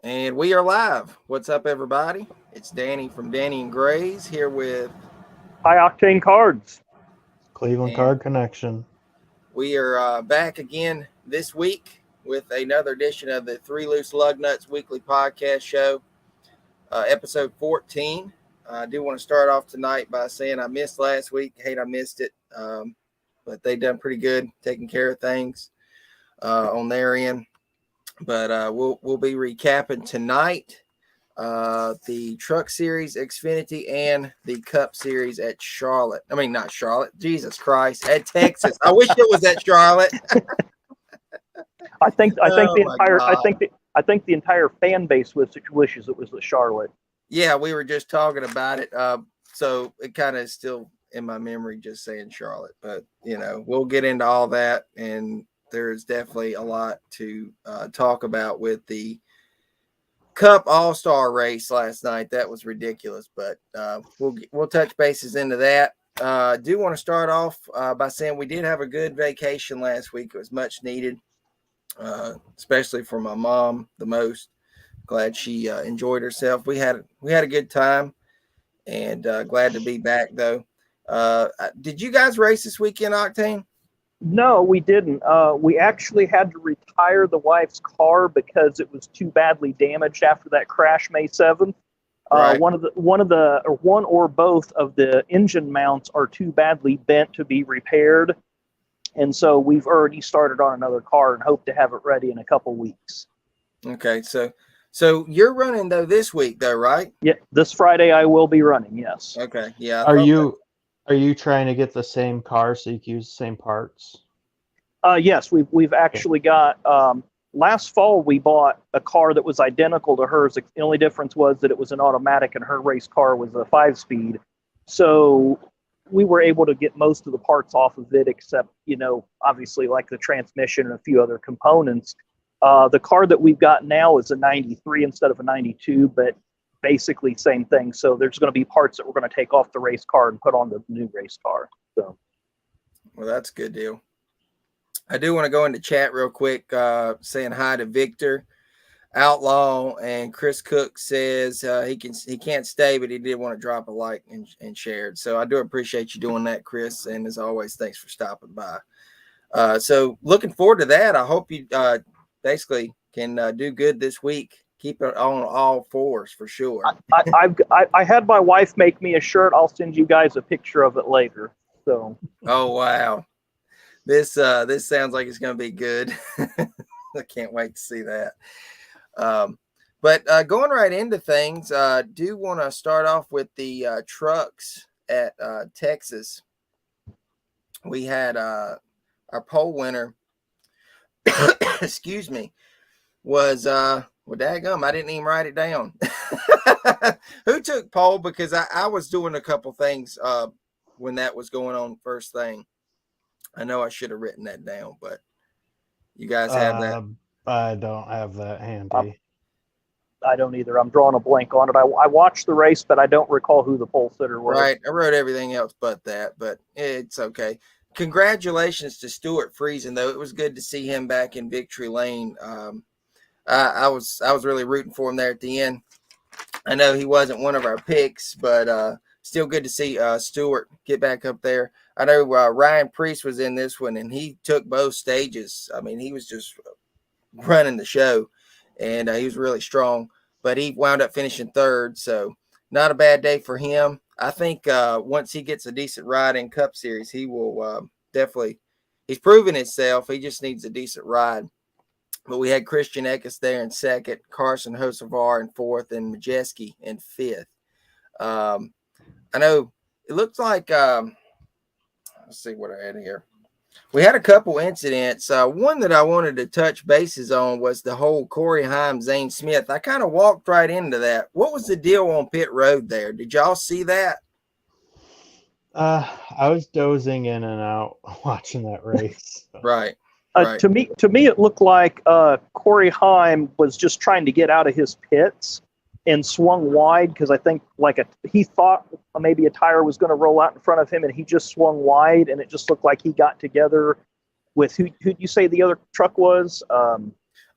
And we are live. What's up, everybody? It's Danny from Danny and Gray's here with, High octane cards. Cleveland and Card Connection. we are back again this week with another edition of the Three Loose Lug Nuts Weekly Podcast Show, episode 14. I do want to start off tonight by saying I missed last week. Hate I missed it, but they done pretty good taking care of things on their end. But we'll be recapping tonight the Truck Series Xfinity and the Cup Series at Charlotte. I mean, not Charlotte. Jesus Christ, at Texas. I wish it was at Charlotte. I think Oh the my entire God. I think the entire fan base wishes it was the Charlotte. Yeah, we were just talking about it. So it kind of still in my memory just saying Charlotte, but we'll get into all that, and there's definitely a lot to talk about with the Cup All-Star race last night. That was ridiculous, but we'll touch bases into that. Do want to start off by saying we did have a good vacation last week. It was much needed, especially for my mom the most. Glad she enjoyed herself. We had a good time, and glad to be back though. Did you guys race this weekend, Octane? No, we didn't. We actually had to retire the wife's car because it was too badly damaged after that crash May 7th. Right. One or both of the engine mounts are too badly bent to be repaired, and so we've already started on another car and hope to have it ready in a couple weeks. Okay, so you're running though this week though, right? Yeah, this Friday I will be running. Yes. Okay, yeah. Are you trying to get the same car so you can use the same parts? Yes, we've actually got. Last fall, we bought a car that was identical to hers. The only difference was that it was an automatic, and her race car was a 5-speed. So we were able to get most of the parts off of it, except obviously like the transmission and a few other components. The car that we've got now is a 93 instead of a 92, but basically same thing. So there's going to be parts that we're going to take off the race car and put on the new race car. So, well, that's a good deal. I do want to go into chat real quick, saying hi to Victor Outlaw, and Chris Cook says he can't stay, but he did want to drop a like and share it. So I do appreciate you doing that, Chris. And as always, thanks for stopping by. So looking forward to that. I hope you basically can do good this week. Keep it on all fours for sure. I had my wife make me a shirt. I'll send you guys a picture of it later. So. Oh wow, this sounds like it's going to be good. I can't wait to see that. But going right into things, do want to start off with the trucks at Texas. We had our pole winner. Excuse me. Was well, daggum, I didn't even write it down. Who took pole? Because I was doing a couple things when that was going on first thing. I know I should have written that down, but you guys have that. I don't have that handy. I don't either. I'm drawing a blank on it. I watched the race, but I don't recall who the pole sitter was. Right. I wrote everything else but that, but it's okay. Congratulations to Stuart Friesen, though. It was good to see him back in victory lane. I was really rooting for him there at the end. I know he wasn't one of our picks, but still good to see Stuart get back up there. I know Ryan Priest was in this one, and he took both stages. I mean, he was just running the show, and he was really strong. But he wound up finishing third, so not a bad day for him. I think once he gets a decent ride in Cup Series, he will definitely. He's proven himself. He just needs a decent ride. But we had Christian Eckes there in second, Carson Hocevar in fourth, and Majeski in fifth. I know it looks like. Let's see what I had here. We had a couple incidents. One that I wanted to touch bases on was the whole Corey Heim, Zane Smith. I kind of walked right into that. What was the deal on pit road there? Did y'all see that? I was dozing in and out watching that race. Right. Right. To me, it looked like Corey Heim was just trying to get out of his pits and swung wide because I think he thought maybe a tire was going to roll out in front of him, and he just swung wide, and it just looked like he got together with who you say the other truck was?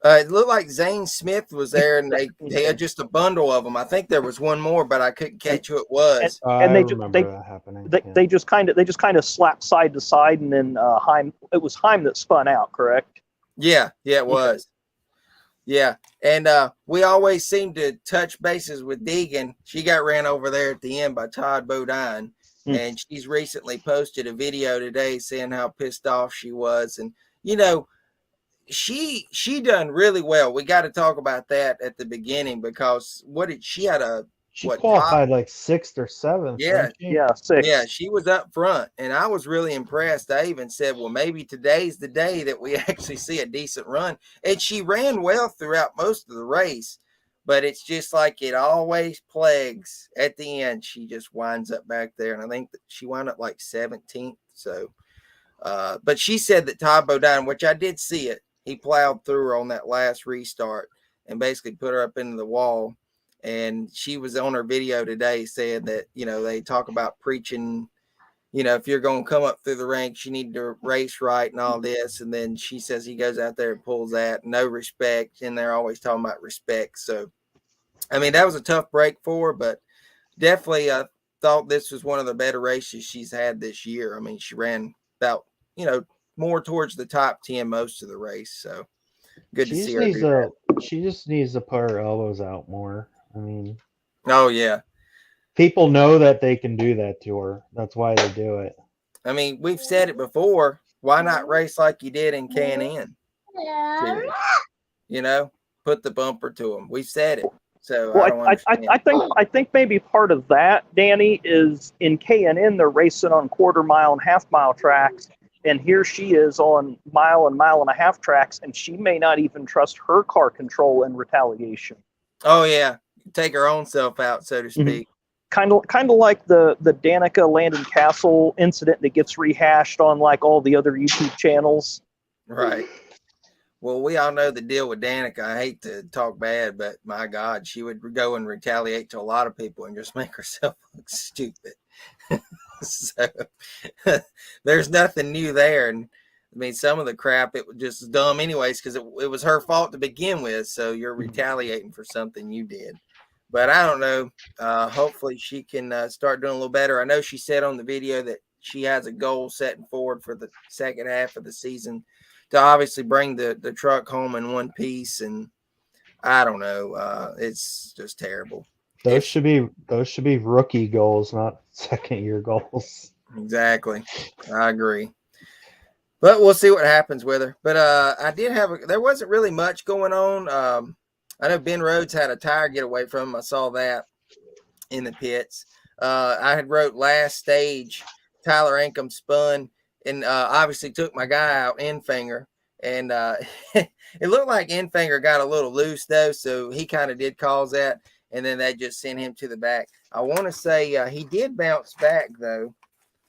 It looked like Zane Smith was there, and they had just a bundle of them. I think there was one more, but I couldn't and catch who it and, was. I and they just remember that happening. Yeah. they just kind of slapped side to side, and then Heim, it was Heim that spun out, correct? Yeah, it Okay. was. Yeah, and we always seem to touch bases with Deegan. She got ran over there at the end by Todd Bodine, and she's recently posted a video today saying how pissed off she was. And you know, she done really well. We got to talk about that at the beginning because she had a She what top? qualified like 6th or 7th, Yeah, didn't she? Yeah, yeah, 6. she was up front, and I was really impressed. I even said, well, maybe today's the day that we actually see a decent run. And she ran well throughout most of the race, but it's just like it always plagues at the end. She just winds up back there, and I think that she wound up like 17th. So, but she said that Todd Bodine, which I did see it, he plowed through her on that last restart and basically put her up into the wall. And she was on her video today saying that, they talk about preaching, if you're going to come up through the ranks, you need to race right and all this. And then she says he goes out there and pulls that, no respect. And they're always talking about respect. So, I mean, that was a tough break for her, but definitely I thought this was one of the better races she's had this year. I mean, she ran about, more towards the top 10 most of the race. So good to She see just her needs do that. to she just needs to put her elbows out more. I mean, Oh, yeah. people know that they can do that to her. That's why they do it. I mean, we've said it before. Why not race like you did in Can-In series? Put the bumper to them. We've said it. So I Well, don't understand. I think maybe part of that, Danny, is in K&N they're racing on quarter mile and half mile tracks, and here she is on mile and a half tracks, and she may not even trust her car control in retaliation. Oh, yeah. Take her own self out, so to speak. Kind of like the Danica Landon Castle incident that gets rehashed on like all the other YouTube channels. Right. Well, we all know the deal with Danica. I hate to talk bad, but my God, she would go and retaliate to a lot of people and just make herself look stupid. So there's nothing new there. And I mean, some of the crap, it was just dumb anyways, because it was her fault to begin with. So you're retaliating for something you did. But I don't know. Hopefully she can start doing a little better. I know she said on the video that she has a goal setting forward for the second half of the season to obviously bring the truck home in one piece. And I don't know. It's just terrible. Those should be rookie goals, not second year goals. Exactly. I agree. But we'll see what happens with her. But I did there wasn't really much going on. I know Ben Rhodes had a tire get away from him. I saw that in the pits. I had wrote last stage. Tyler Ankrum spun and obviously took my guy out, Enfinger. And it looked like Enfinger got a little loose, though, so he kind of did cause that. And then that just sent him to the back. I want to say he did bounce back, though.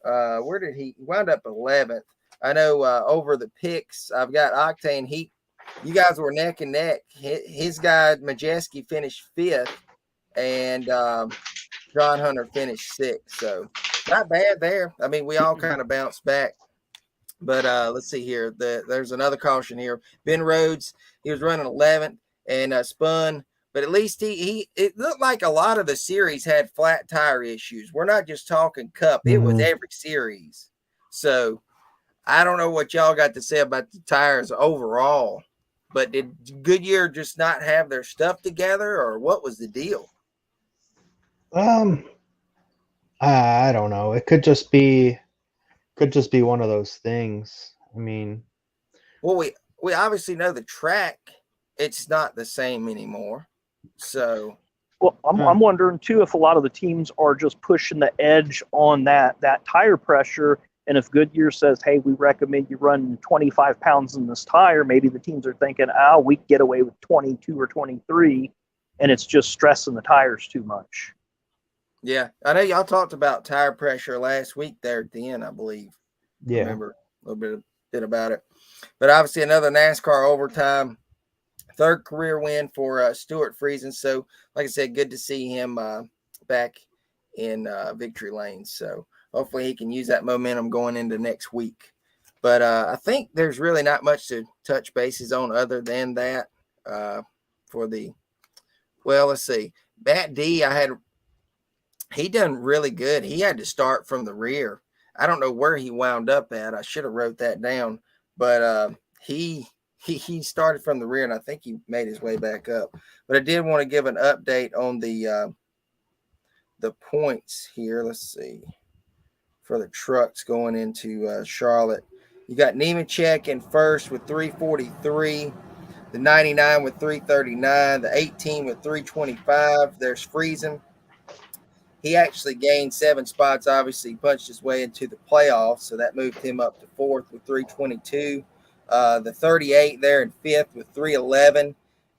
Where did he wound up 11th? I know over the picks, I've got Octane. You guys were neck and neck. His guy, Majeski, finished 5th. And John Hunter finished 6th, so not bad there. I mean, we all kind of bounced back. But let's see here. There's another caution here. Ben Rhodes, he was running 11th and spun, but at least it looked like a lot of the series had flat tire issues. We're not just talking Cup; it was every series. So I don't know what y'all got to say about the tires overall. But did Goodyear just not have their stuff together, or what was the deal? I don't know. It could just be one of those things. I mean, well, we obviously know the track, it's not the same anymore. So, well, I'm wondering too if a lot of the teams are just pushing the edge on that tire pressure. And if Goodyear says, "Hey, we recommend you run 25 pounds in this tire," maybe the teams are thinking, we can get away with 22 or 23, and it's just stressing the tires too much. yeah, I know y'all talked about tire pressure last week there at the end, I believe. yeah. Remember a little bit about it. But obviously another NASCAR overtime, 3rd career win for Stuart Friesen. So, like I said, good to see him back in victory lane. So hopefully he can use that momentum going into next week. But I think there's really not much to touch bases on other than that. for the. Well, let's see. Matt D, he done really good. He had to start from the rear. I don't know where he wound up at. I should have wrote that down, but he started from the rear, and I think he made his way back up. But I did want to give an update on the points here. Let's see, for the trucks going into Charlotte. You got Nemechek in first with 343, the 99 with 339, the 18 with 325. There's Friesen. He actually gained 7 spots. Obviously, he punched his way into the playoffs, so that moved him up to fourth with 322. The 38 there in fifth with 311.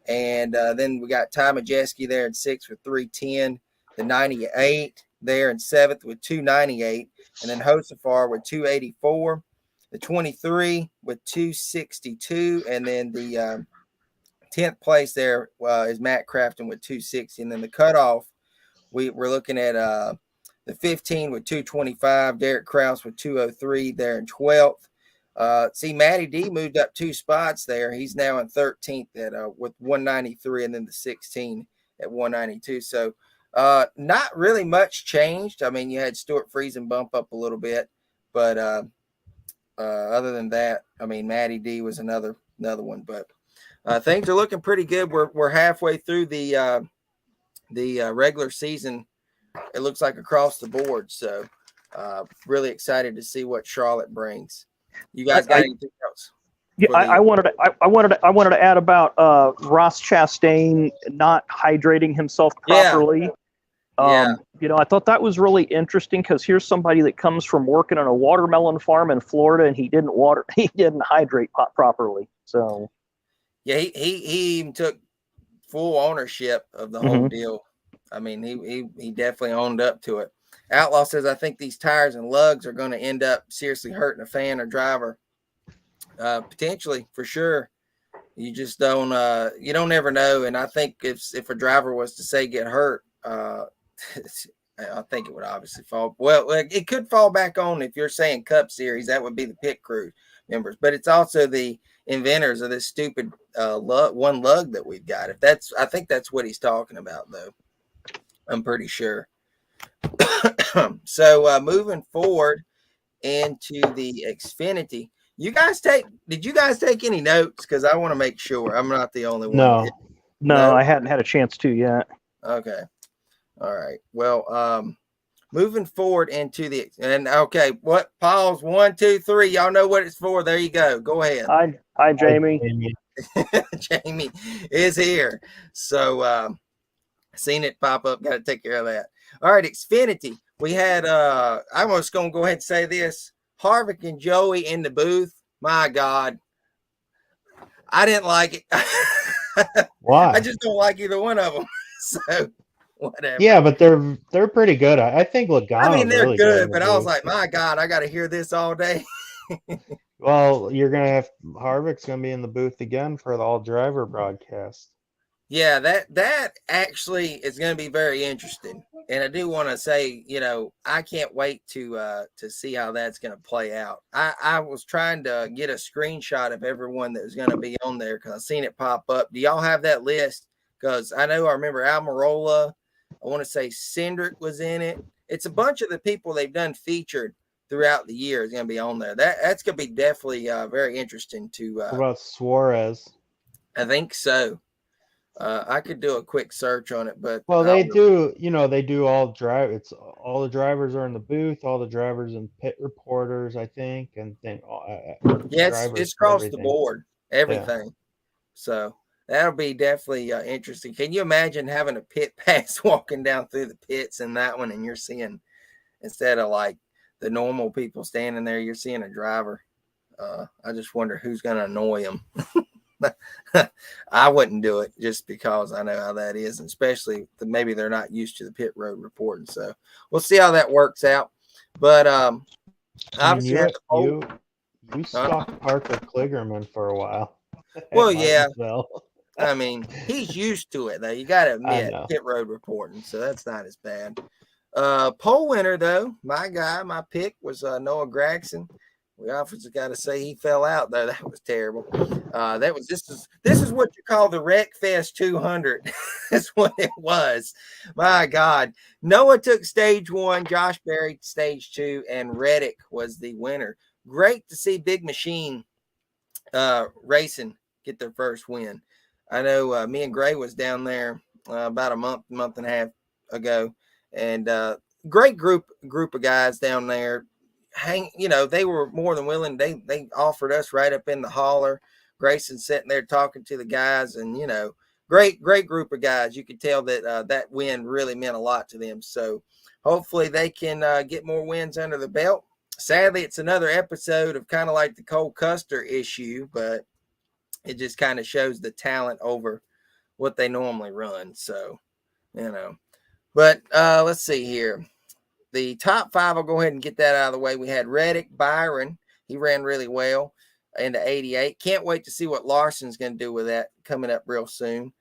And then we got Ty Majeski there in sixth with 310. The 98 there in seventh with 298. And then Hosafar with 284. The 23 with 262. And then the 10th place there is Matt Crafton with 260. And then the cutoff, we're looking at the 15 with 225, Derek Kraus with 203 there in 12th. See, Matty D moved up 2 spots there. He's now in 13th at with 193, and then the 16 at 192. So not really much changed. I mean, you had Stuart Friesen bump up a little bit, but other than that, I mean, Matty D was another one. But things are looking pretty good. We're halfway through the regular season, it looks like, across the board. So really excited to see what Charlotte brings. You guys got anything else? Yeah, I wanted to add about Ross Chastain not hydrating himself properly. Yeah. I thought that was really interesting, because here's somebody that comes from working on a watermelon farm in Florida, and he didn't hydrate properly. So yeah, he even took full ownership of the whole deal. I mean, he definitely owned up to it. Outlaw says, I think these tires and lugs are going to end up seriously hurting a fan or driver. Potentially, for sure. You just don't you don't ever know. And I think if a driver was to say get hurt, I think it would obviously fall. Well, it could fall back on, if you're saying Cup Series, that would be the pit crew members. But it's also the inventors of this stupid one lug that we've got. I think that's what he's talking about, though. I'm pretty sure. So moving forward into the Xfinity, did you guys take any notes? Because I want to make sure I'm not the only one. No, I hadn't had a chance to yet. Okay. All right. Well, moving forward into what pause 1, 2, 3. Y'all know what it's for. There you go. Go ahead. Hi, Jamie. Jamie is here. So seen it pop up. Got to take care of that. All right, Xfinity. We had I'm just gonna go ahead and say this. Harvick and Joey in the booth. My God. I didn't like it. Why? I just don't like either one of them. So whatever. Yeah, but they're pretty good. I think Logano's I mean, they're really good, in but the I was booth. like, my God, I got to hear this all day. Well, you're gonna have Harvick's gonna be in the booth again for the all driver broadcast. Yeah, that actually is going to be very interesting, and I do want to say, I can't wait to see how that's going to play out. I was trying to get a screenshot of everyone that was going to be on there, because I seen it pop up. Do y'all have that list? Because I remember Almirola. I want to say Cindric was in it. It's a bunch of the people they've done featured throughout the year is going to be on there. That's going to be definitely very interesting to. What about Suarez? I think so. I could do a quick search on it, but they do all drive. It's all the drivers are in the booth, all the drivers and pit reporters, I think, and then it's across the board, everything. Yeah. So that'll be definitely interesting. Can you imagine having a pit pass walking down through the pits in that one, and you're seeing, instead of like the normal people standing there, you're seeing a driver? I just wonder who's going to annoy him. I wouldn't do it, just because I know how that is, and especially maybe they're not used to the pit road reporting. So we'll see how that works out. But obviously, you stalked Parker Kligerman for a while. Well, yeah. I mean, he's used to it, though. You got to admit, pit road reporting, so that's not as bad. Pole winner, though, my pick was Noah Gragson. We officers got to say he fell out though. That was terrible. This is what you call the Wreck Fest 200. That's what it was. My God, Noah took stage 1, Josh Berry stage 2, and Reddick was the winner. Great to see Big Machine racing get their first win. I know me and Gray was down there about a month and a half ago, and great group of guys down there. They were more than willing. They offered us right up in the holler. Grayson sitting there talking to the guys, and great group of guys. You could tell that that win really meant a lot to them. So hopefully they can get more wins under the belt. Sadly, it's another episode of kind of like the Cole Custer issue, but it just kind of shows the talent over what they normally run. So, but let's see here. The top 5, I'll go ahead and get that out of the way. We had Reddick, Byron. He ran really well into 88. Can't wait to see what Larson's going to do with that coming up real soon.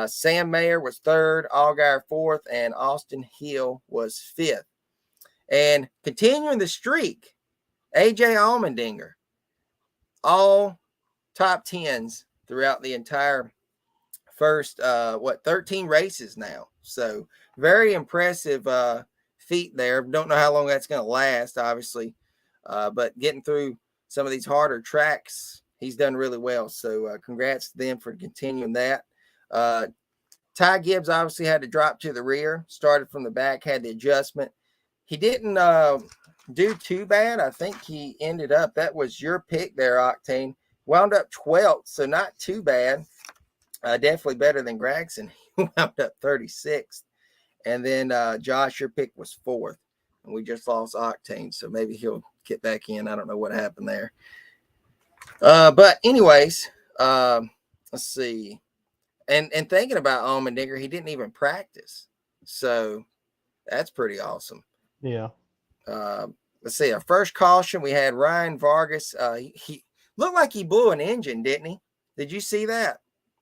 Sam Mayer was 3rd, Allgaier 4th, and Austin Hill was 5th. And continuing the streak, AJ Allmendinger, all top 10s throughout the entire first 13 races now. So very impressive feat there. Don't know how long that's going to last, obviously, but getting through some of these harder tracks, he's done really well. So congrats to them for continuing that. Ty Gibbs obviously had to drop to the rear, started from the back, had the adjustment. He didn't do too bad. I think he ended up, that was your pick there, Octane, wound up 12th, so not too bad. Definitely better than Gregson. He wound up 36th. And then Josh, your pick was 4th. And we just lost Octane, so maybe he'll get back in. I don't know what happened there. But anyways, let's see. And thinking about Allmendinger, he didn't even practice. So that's pretty awesome. Yeah. Let's see. Our first caution, we had Ryan Vargas. He looked like he blew an engine, didn't he? Did you see that?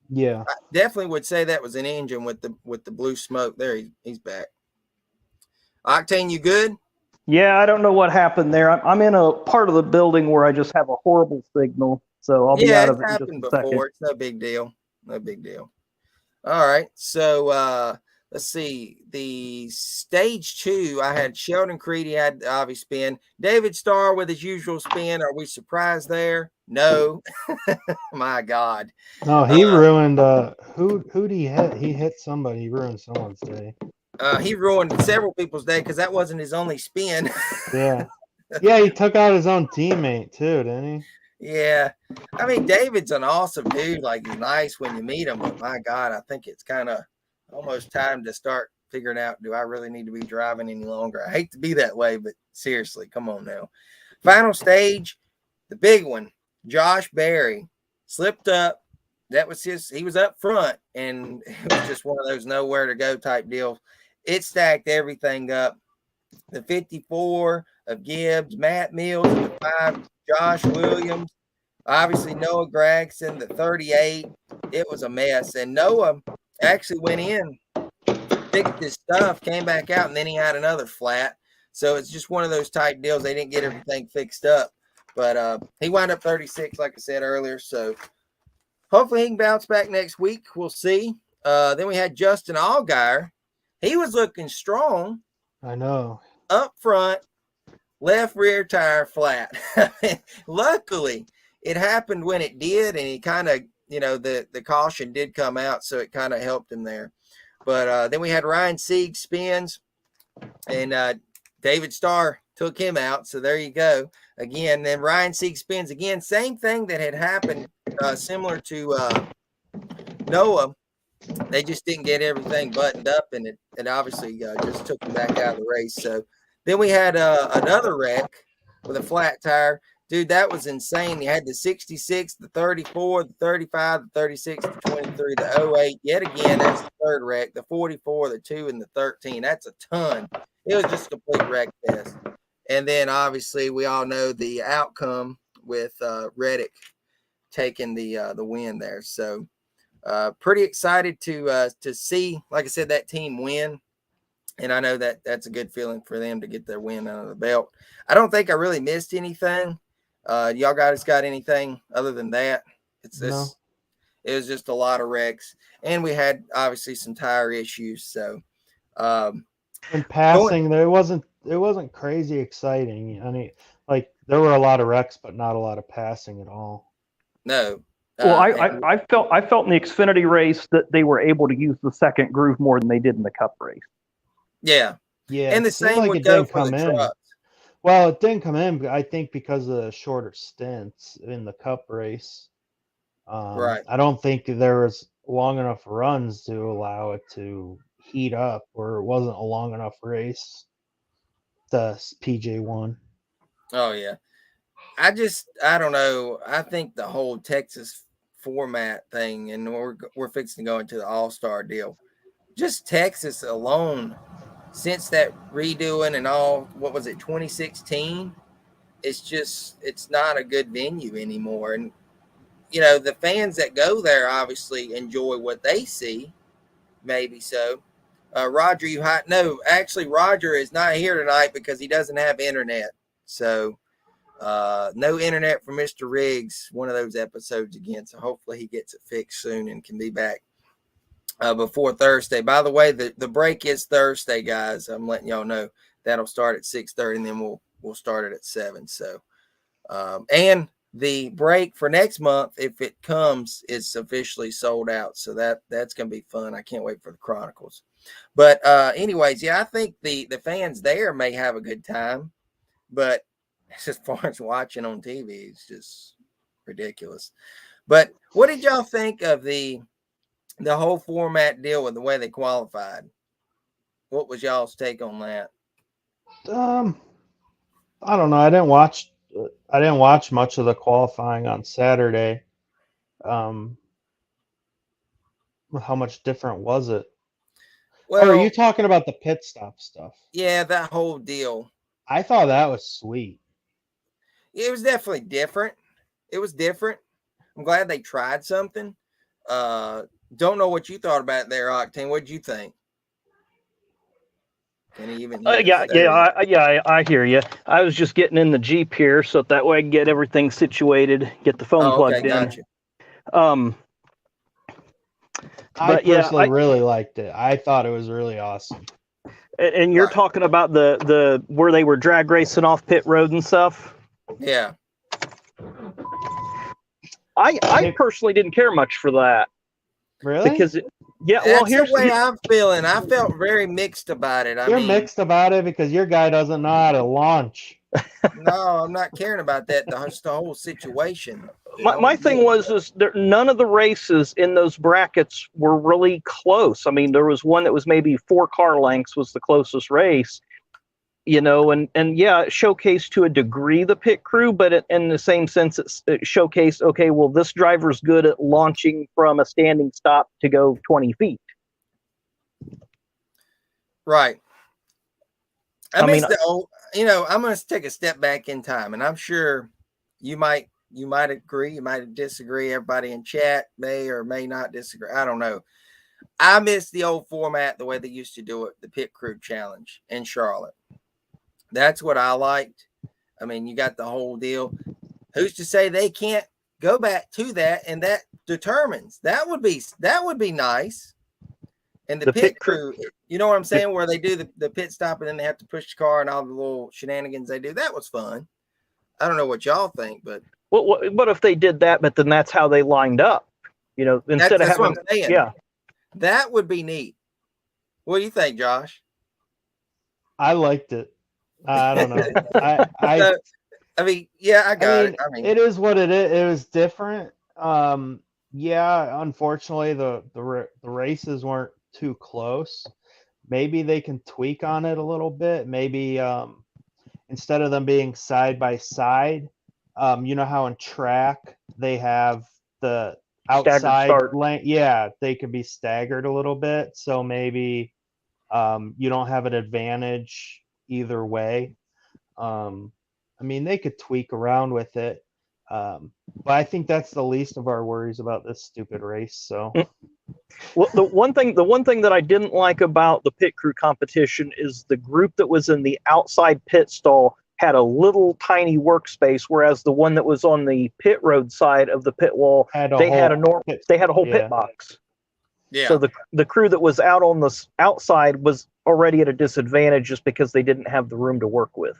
Yeah. I definitely would say that was an engine with the blue smoke. There, he's back. Octane, you good? Yeah, I don't know what happened there. I'm in a part of the building where I just have a horrible signal, so I'll be out of it in just happened a before. second. It's no big deal. No big deal. All right. So let's see. The stage 2, I had Sheldon Creed. He had the obvious spin. David Starr with his usual spin. Are we surprised there? No. My God. No, he ruined who'd he hit? He hit somebody. He ruined someone's day. He ruined several people's day because that wasn't his only spin. Yeah. Yeah, he took out his own teammate too, didn't he? Yeah. I mean, David's an awesome dude. Like, he's nice when you meet him, but my God, I think it's kind of almost time to start figuring out, do I really need to be driving any longer? I hate to be that way, but seriously, come on now. Final stage, the big one, Josh Berry slipped up. That was he was up front, and it was just one of those nowhere to go type deals. It stacked everything up. The 54 of Gibbs, Matt Mills, the 5, Josh Williams, obviously Noah Gregson, the 38. It was a mess. And Noah actually went in, fixed his stuff, came back out, and then he had another flat. So it's just one of those type deals. They didn't get everything fixed up. But he wound up 36, like I said earlier. So hopefully he can bounce back next week. We'll see. Then we had Justin Allgaier. He was looking strong. I know. Up front, left rear tire flat. Luckily, it happened when it did, and he kind of, the caution did come out, so it kind of helped him there. But then we had Ryan Sieg spins, and David Starr took him out. So there you go. Again, then Ryan Sieg spins again. Same thing that had happened, similar to Noah. They just didn't get everything buttoned up, and it obviously just took him back out of the race. So then we had another wreck with a flat tire. Dude, that was insane. He had the 66, the 34, the 35, the 36, the 23, the 08. Yet again, that's the third wreck. The 44, the 2, and the 13. That's a ton. It was just a complete wreck fest. And then, obviously, we all know the outcome with Reddick taking the win there. So, pretty excited to see, like I said, that team win. And I know that that's a good feeling for them to get their win under the belt. I don't think I really missed anything. Y'all guys got anything other than that? It's No. this. It was just a lot of wrecks, and we had obviously some tire issues. So, um, In going passing, it wasn't crazy exciting. I mean, like there were a lot of wrecks, but not a lot of passing at all. no, Well, and I felt in the Xfinity race that they were able to use the second groove more than they did in the Cup race. yeah, Yeah, and it the seemed same like would it go didn't for the come in. truck. Well, it didn't come in, I think, because of the shorter stints in the Cup race. Right. I don't think there was long enough runs to allow it to heat up, or it wasn't a long enough race. The PJ1. Oh yeah. I don't know. I think the whole Texas format thing, and we're fixing to go into the All Star deal. Just Texas alone, since that redoing and all, what was it, 2016? It's not a good venue anymore, and the fans that go there obviously enjoy what they see, maybe so. Roger, no, actually Roger is not here tonight because he doesn't have internet, so. No internet for Mr. Riggs, one of those episodes again. So hopefully he gets it fixed soon and can be back before Thursday. By the way, the break is Thursday, guys. I'm letting y'all know that'll start at 6:30, and then we'll start it at 7. So, and the break for next month, if it comes, is officially sold out. So that's gonna be fun. I can't wait for the Chronicles. But anyways, yeah, I think the fans there may have a good time, but as far as watching on TV, it's just ridiculous. But what did y'all think of the whole format deal with the way they qualified? What was y'all's take on that? Um, I don't know. I didn't watch much of the qualifying on Saturday. Um, how much different was it? Or are you Well, talking about the pit stop stuff? yeah, that whole deal. I thought that was sweet. It was definitely different. It was different. I'm glad they tried something. Uh, don't know what you thought about it there, Octane. What did you think? Can he even hear us? There he is. I hear you. I was just getting in the Jeep here, so that way I can get everything situated, get the phone Oh, okay, plugged in. gotcha. Um, I but yeah, personally really liked it. I thought it was really awesome. and you're Right. talking about the where they were drag racing off pit road and stuff. Yeah. I personally didn't care much for that Really? because well, That's the here's way I'm feeling. I felt very mixed about it. I You're mean, mixed about it because your guy doesn't know how to launch. no, I'm not caring about that. Just the whole situation. The whole my thing deal. was there, none of the races in those brackets were really close. I mean, there was one that was maybe 4 car lengths was the closest race, and yeah, it showcased to a degree the pit crew, but in the same sense, it showcased, okay, well, this driver's good at launching from a standing stop to go 20 feet. Right. I I mean, miss the old. I'm going to take a step back in time, and I'm sure you might agree, you might disagree. Everybody in chat may or may not disagree. I don't know. I miss the old format, the way they used to do it, the pit crew challenge in Charlotte. That's what I liked. I mean, you got the whole deal. Who's to say they can't go back to that? And that determines that would be nice. And the the pit pit crew, crew, you know what I'm the, saying, where they do the pit stop and then they have to push the car and all the little shenanigans they do. That was fun. I don't know what y'all think, but what if they did that, but then that's how they lined up, instead of that's what having, I'm saying. yeah. That would be neat. What do you think, Josh? I liked it. I don't know. I So, I mean, yeah, I I got it. mean, I mean, it is what it is. It was different. Yeah, unfortunately, the races weren't too close. Maybe they can tweak on it a little bit. Maybe instead of them being side by side, you know how in track they have the Staggered outside start. lane. Yeah, they could be staggered a little bit. So maybe you don't have an advantage either way. Um, I mean, they could tweak around with it, but I think that's the least of our worries about this stupid race. So, Well, the one thing that I didn't like about the pit crew competition is the group that was in the outside pit stall had a little tiny workspace, whereas the one that was on the pit road side of the pit wall, they had a whole pit box. Yeah. So the crew that was out on the outside was already at a disadvantage just because they didn't have the room to work with.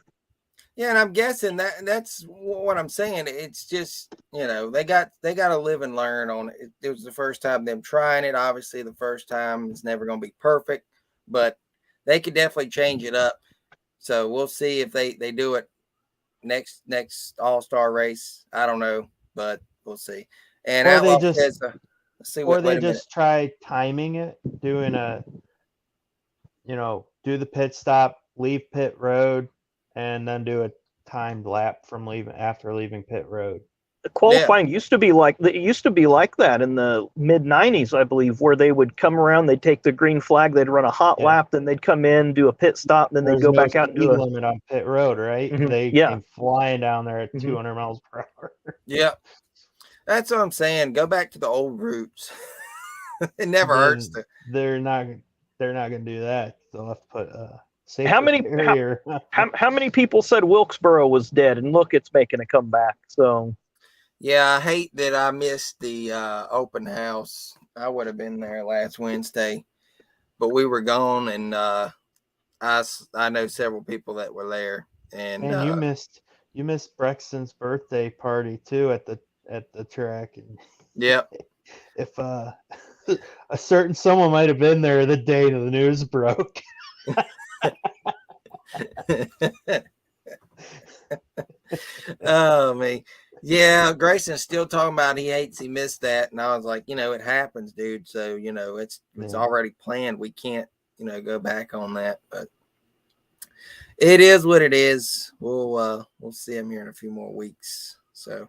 Yeah, and I'm guessing that's what I'm saying. It's just, they got to live and learn on it. It was the first time them trying it. Obviously, the first time is never going to be perfect, but they could definitely change it up. So we'll see if they do it next All-Star race. I don't know, but we'll see. And Or Outlaw they just says, let's see what. or they Wait a minute. just try timing it, doing do the pit stop, leave pit road, and then do a timed lap from after leaving pit road. Qualifying used to be like that in the mid 90s, I believe, where they would come around, they'd take the green flag, they'd run a hot lap, then they'd come in, do a pit stop, then they'd go back out and do a limit on pit road, right? Mhm. They came flying down there at 200 miles per hour. Yeah, that's what I'm saying. Go back to the old roots. It never hurts to. They're not gonna do that. They'll have to put a safer barrier. How many people said Wilkesboro was dead? And look, it's making a comeback. So yeah, I hate that I missed the open house. I would have been there last Wednesday, but we were gone, and I know several people that were there. And you missed Brexton's birthday party too at the track. And yep. If a certain someone might have been there the day the news broke. Oh me. Yeah, Grayson's still talking about he missed that. And I was like, it happens, dude. So, it's already planned. We can't, go back on that. But it is what it is. We'll see him here in a few more weeks. So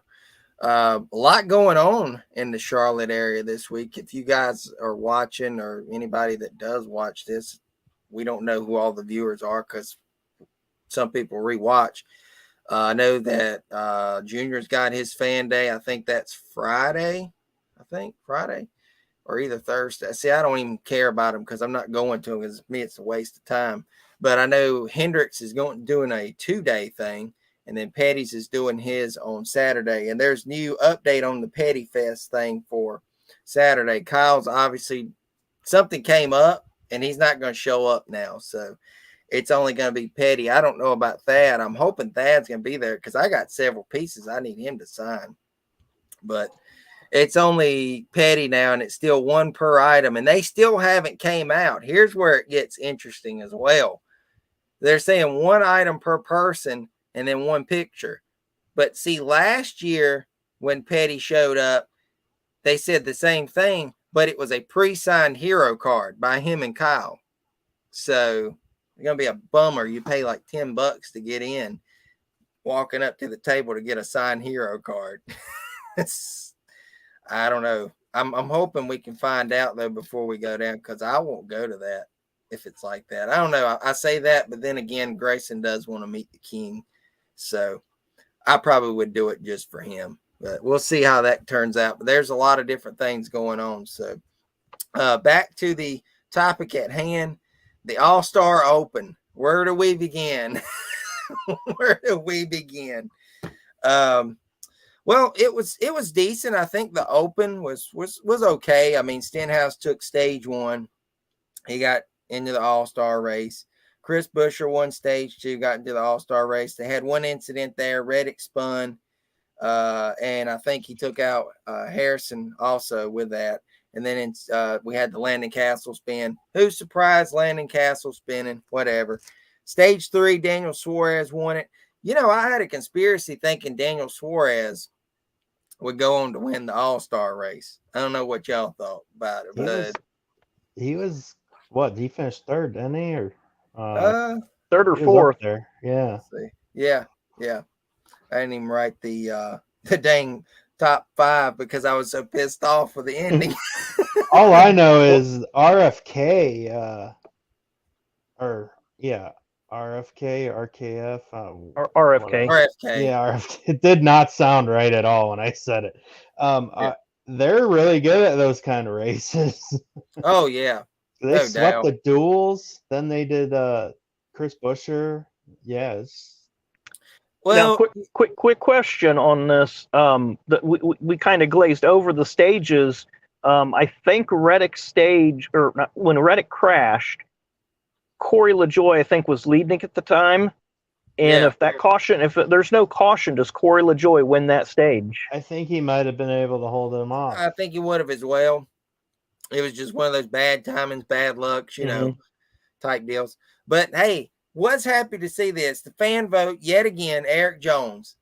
a lot going on in the Charlotte area this week. If you guys are watching, or anybody that does watch this, we don't know who all the viewers are because some people rewatch. I know that Junior's got his fan day. I think that's Friday. Friday or either Thursday. See, I don't even care about them because I'm not going to them because to me it's a waste of time. But I know Hendricks is doing a 2-day thing, and then Petty's is doing his on Saturday. And there's new update on the Petty Fest thing for Saturday. Kyle's obviously something came up, and he's not going to show up now. So it's only going to be Petty. I don't know about Thad. I'm hoping Thad's going to be there because I got several pieces I need him to sign. But it's only Petty now, and it's still one per item, and they still haven't came out. Here's where it gets interesting as well. They're saying one item per person and then one picture. But see, last year when Petty showed up, they said the same thing, but it was a pre-signed hero card by him and Kyle. So it's going to be a bummer. You pay like $10 to get in, walking up to the table to get a signed hero card. I don't know. I'm hoping we can find out, though, before we go down, because I won't go to that if it's like that. I don't know. I say that, but then again, Grayson does want to meet the king. So I probably would do it just for him. But we'll see how that turns out. But there's a lot of different things going on. So back to the topic at hand, the All-Star Open. Where do we begin? Where do we begin? Well, it was decent. I think the Open was okay. I mean, Stenhouse took stage 1. He got into the All-Star race. Chris Buescher won stage 2, got into the All-Star race. They had one incident there. Reddick spun, and I think he took out Harrison also with that. And then we had the Landon Castle spin. Who's surprised? Landon Castle spinning, whatever. Stage 3, Daniel Suarez won it. I had a conspiracy thinking Daniel Suarez would go on to win the All-Star race. I don't know what y'all thought about it, but he was what? He finished third, didn't he? Or third or fourth there? Yeah. Yeah. I didn't even write the dang top 5 because I was so pissed off with the ending. All I know is RFK. RFK, RKF. RFK. RFK. Yeah, RFK. It did not sound right at all when I said it. They're really good at those kind of races. Oh, yeah. They swept the duels. Then they did Chris Buescher. Yes. Now, Well, quick question on this. That we kind of glazed over the stages. I think Reddick stage, or not, when Reddick crashed, Corey LaJoy, I think, was leading at the time. And yeah. if there's no caution, does Corey LaJoy win that stage? I think he might have been able to hold him off. I think he would have as well. It was just one of those bad timings, bad lucks, type deals. But hey, was happy to see this. The fan vote yet again, Eric Jones.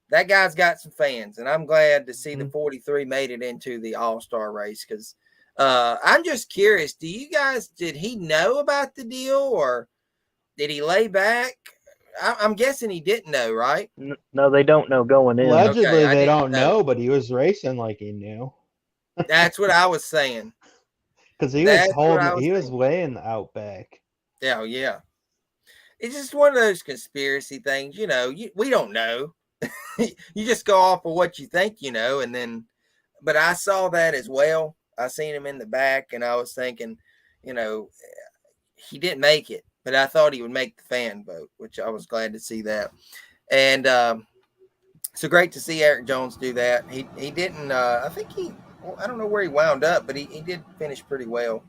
That guy's got some fans, and I'm glad to see the 43 made it into the All-Star race because I'm just curious. Did he know about the deal or did he lay back? I'm guessing he didn't know, right? No, they don't know going in. Allegedly, Okay, I they didn't don't know, but he was racing like he knew. That's what I was saying. Because he That's what I was was he was thinking. way in the outback. Yeah, yeah. It's just one of those conspiracy things, we don't know. You just go off of what you think you know, and then but I saw that as well. I seen him in the back and I was thinking, you know, he didn't make it, but I thought he would make the fan vote, which I was glad to see that. And so great to see Eric Jones do that. He didn't I think I don't know where he wound up, but he did finish pretty well.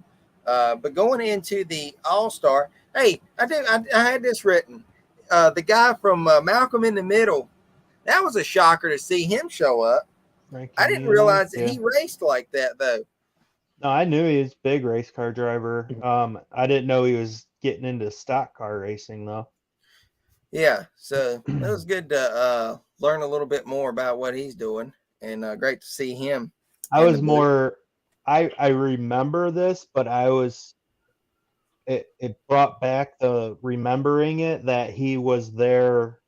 But going into the All-Star, hey, I had this written. The guy from Malcolm in the Middle, that was a shocker to see him show up. I didn't realize that he raced like that, though. No, I knew he was a big race car driver. I didn't know he was getting into stock car racing, though. Yeah, so it was good to learn a little bit more about what he's doing, and great to see him. I was more. I remember this, but it brought back the remembering it that he was there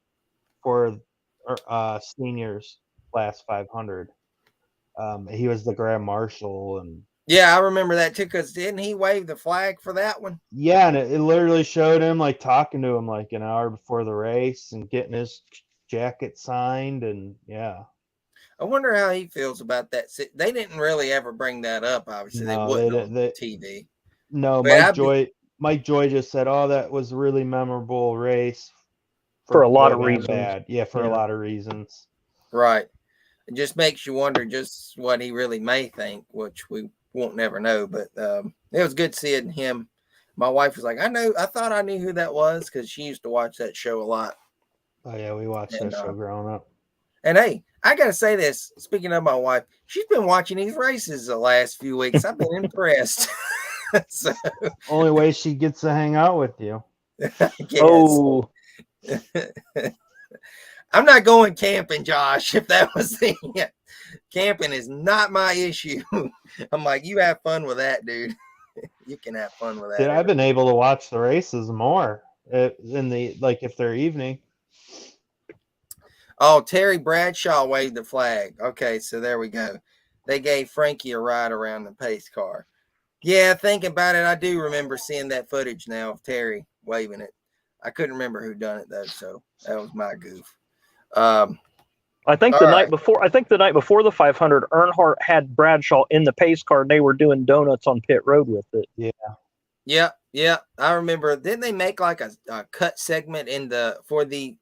for seniors class 500. He was the grand marshal, and yeah, I remember that too. Because didn't he wave the flag for that one? yeah, and it literally showed him like talking to him like an hour before the race and getting his jacket signed, and yeah. I wonder how he feels about that. They didn't really ever bring that up. Obviously, they No, wouldn't they on they TV. no. But Mike Joy just said, "Oh, that was a really memorable race For for a lot good of and reasons. bad." Yeah, for a lot of reasons. right. It just makes you wonder just what he really may think, which we won't never know. But it was good seeing him. My wife was like, I thought I knew who that was because she used to watch that show a lot. Oh yeah, we watched And that show growing up. and hey, I gotta say this. Speaking of my wife, she's been watching these races the last few weeks. I've been impressed. So Only way she gets to hang out with you. I guess. Oh, I'm not going camping, Josh. If that was the camping is not my issue. I'm like, you have fun with that, dude. You can have fun with that. Dude, I've been able to watch the races more in the if they're evening. Oh, Terry Bradshaw waved the flag. Okay, so there we go. They gave Frankie a ride around the pace car. Yeah, thinking about it, I do remember seeing that footage now of Terry waving it. I couldn't remember who done it though, so that was my goof. I think the night before. I think the night before the 500, Earnhardt had Bradshaw in the pace car, and they were doing donuts on pit road with it. Yeah. I remember. Didn't they make like a cut segment for the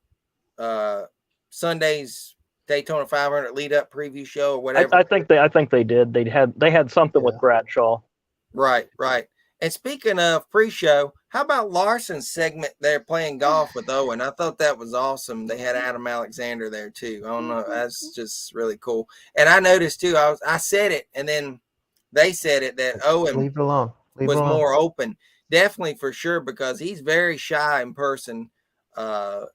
Sunday's Daytona 500 lead up preview show or whatever? I think they did. They had something with Bradshaw. Right. And speaking of pre-show, how about Larson's segment there playing golf with Owen? I thought that was awesome. They had Adam Alexander there too. I don't know. That's just really cool. And I noticed too, I said it and then they said it that Owen Leave it alone. was more open. Definitely for sure, because he's very shy in person. I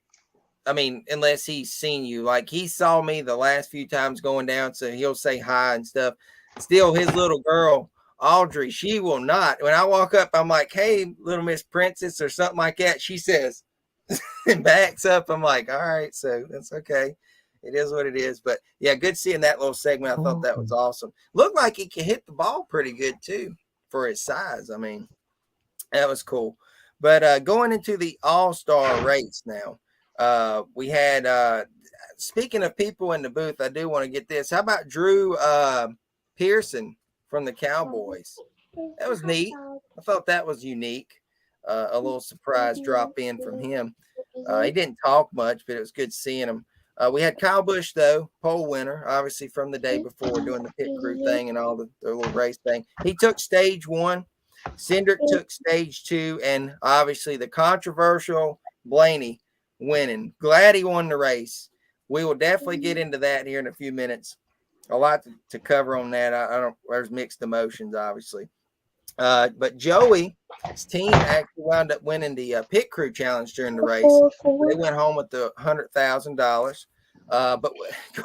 mean, unless he's seen you. Like he saw me the last few times going down, so he'll say hi and stuff. Still, his little girl, Audrey, she will not. When I walk up, I'm like, hey, little Miss Princess or something like that. She says and backs up. I'm like, all right, so that's okay. It is what it is. But yeah, good seeing that little segment. I thought that was awesome. Looked like he could hit the ball pretty good too for his size. I mean, that was cool. But going into the All-Star race now, we had speaking of people in the booth, I do want to get this. How about Drew Pearson from the Cowboys? That was neat. I thought that was unique. A little surprise drop in from him. He didn't talk much, but it was good seeing him. We had Kyle Busch, though, pole winner, obviously from the day before doing the pit crew thing and all the little race thing. He took stage one. Cindric took stage two, and obviously the controversial Blaney winning. Glad he won the race. We will definitely get into that here in a few minutes. A lot to cover on that. I don't. There's mixed emotions, obviously. But Joey's team actually wound up winning the pit crew challenge during the race. They went home with the $100,000. But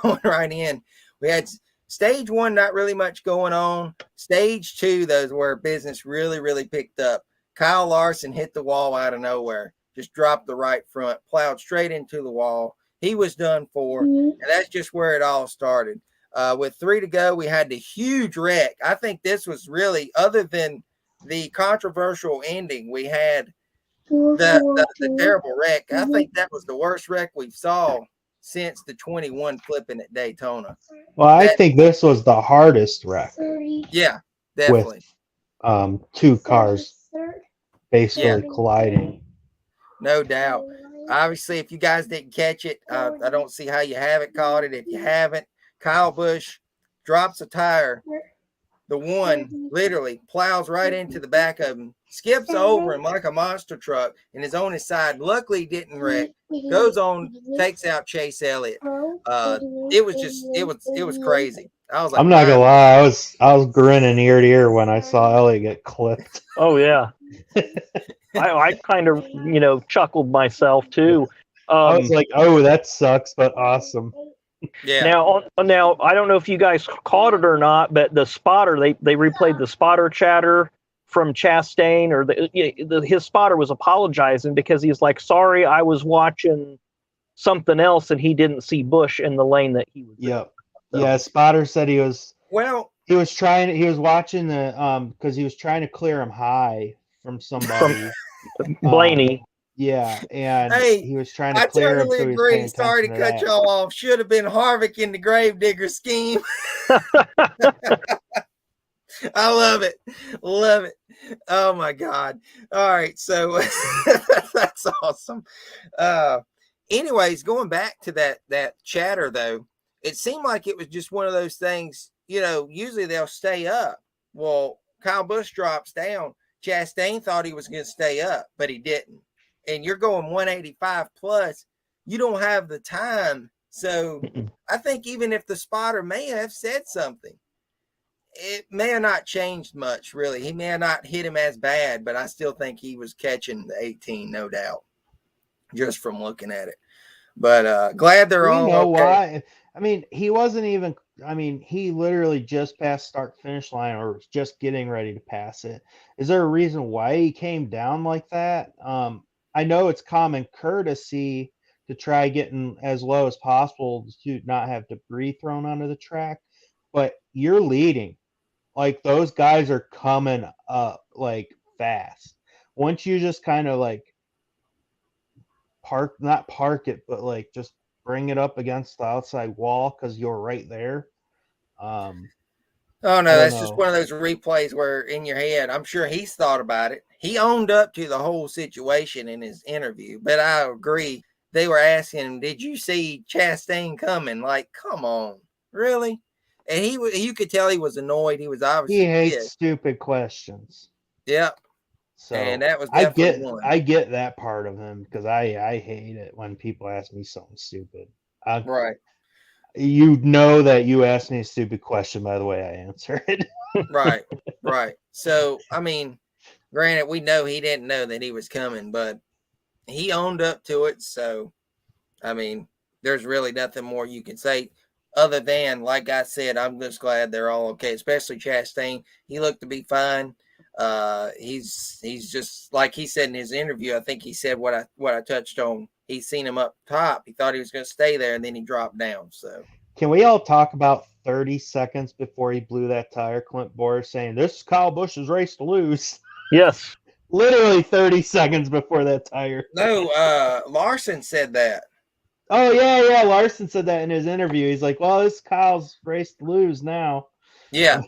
going right in, we had stage one, not really much going on. Stage two, those where business really, really picked up. Kyle Larson hit the wall out of nowhere, just dropped the right front, plowed straight into the wall. He was done for, and that's just where it all started. With 3 to go, we had the huge wreck. I think this was really, other than the controversial ending, we had the terrible wreck. I think that was the worst wreck we saw since the 21 flipping at Daytona. Well, I think this was the hardest wreck. Yeah, definitely. With 2 cars basically colliding. No doubt. Obviously, if you guys didn't catch it, I don't see how you haven't caught it. If you haven't, Kyle Busch drops a tire. The one literally plows right into the back of him, skips over him like a monster truck, and is on his side. Luckily, didn't wreck. Goes on, takes out Chase Elliott. It was crazy. I was like, I'm not gonna lie, I was grinning ear to ear when I saw Elliott get clipped. Oh yeah. I kind of, chuckled myself too. I was like, "Oh, that sucks, but awesome." Yeah. Now, I don't know if you guys caught it or not, but the spotter they replayed the spotter chatter from Chastain, or his spotter was apologizing because he's like, "Sorry, I was watching something else and he didn't see Bush in the lane that he was." Yep. So. Yeah, spotter said he was watching the because he was trying to clear him high from somebody. Blaney. Yeah, and he was trying to clear him. So he agree. Sorry to cut y'all off. Should have been Harvick in the Gravedigger scheme. I love it. Love it. Oh my God. All right. So that's awesome. Anyways, going back to that chatter though, it seemed like it was just one of those things, usually they'll stay up. Well, Kyle Busch drops down. Chastain thought he was going to stay up, but he didn't. And you're going 185 plus, you don't have the time. So I think even if the spotter may have said something, it may have not changed much, really. He may have not hit him as bad, but I still think he was catching the 18, no doubt, just from looking at it. But glad they're all okay. Why? I mean, he wasn't even. I mean, he literally just passed start-finish line, or was just getting ready to pass it. Is there a reason why he came down like that? I know it's common courtesy to try getting as low as possible to not have debris thrown onto the track, but you're leading. Like, those guys are coming up like fast. Once you just kind of like not park it, but like just bring it up against the outside wall because you're right there. Oh no, that's just one of those replays where in your head, I'm sure he's thought about it. He owned up to the whole situation in his interview, but I agree. They were asking him, "Did you see Chastain coming?" Like, come on, really? And you could tell he was annoyed. He was obviously hates stupid questions. Yep. So and that was definitely one. I get that part of him because I hate it when people ask me something stupid. Right. You know that you asked me a stupid question by the way I answer it. Right. So, I mean, granted, we know he didn't know that he was coming, but he owned up to it. So, I mean, there's really nothing more you can say other than, like I said, I'm just glad they're all okay, especially Chastain. He looked to be fine. He's just like he said in his interview. I think he said what I touched on. He's seen him up top. He thought he was going to stay there, and then he dropped down. So, can we all talk about 30 seconds before he blew that tire? Clint Boris saying, "This is Kyle Busch's race to lose." Yes, literally 30 seconds before that tire. No, Larson said that. Oh yeah. Larson said that in his interview. He's like, "Well, this is Kyle's race to lose now." Yeah.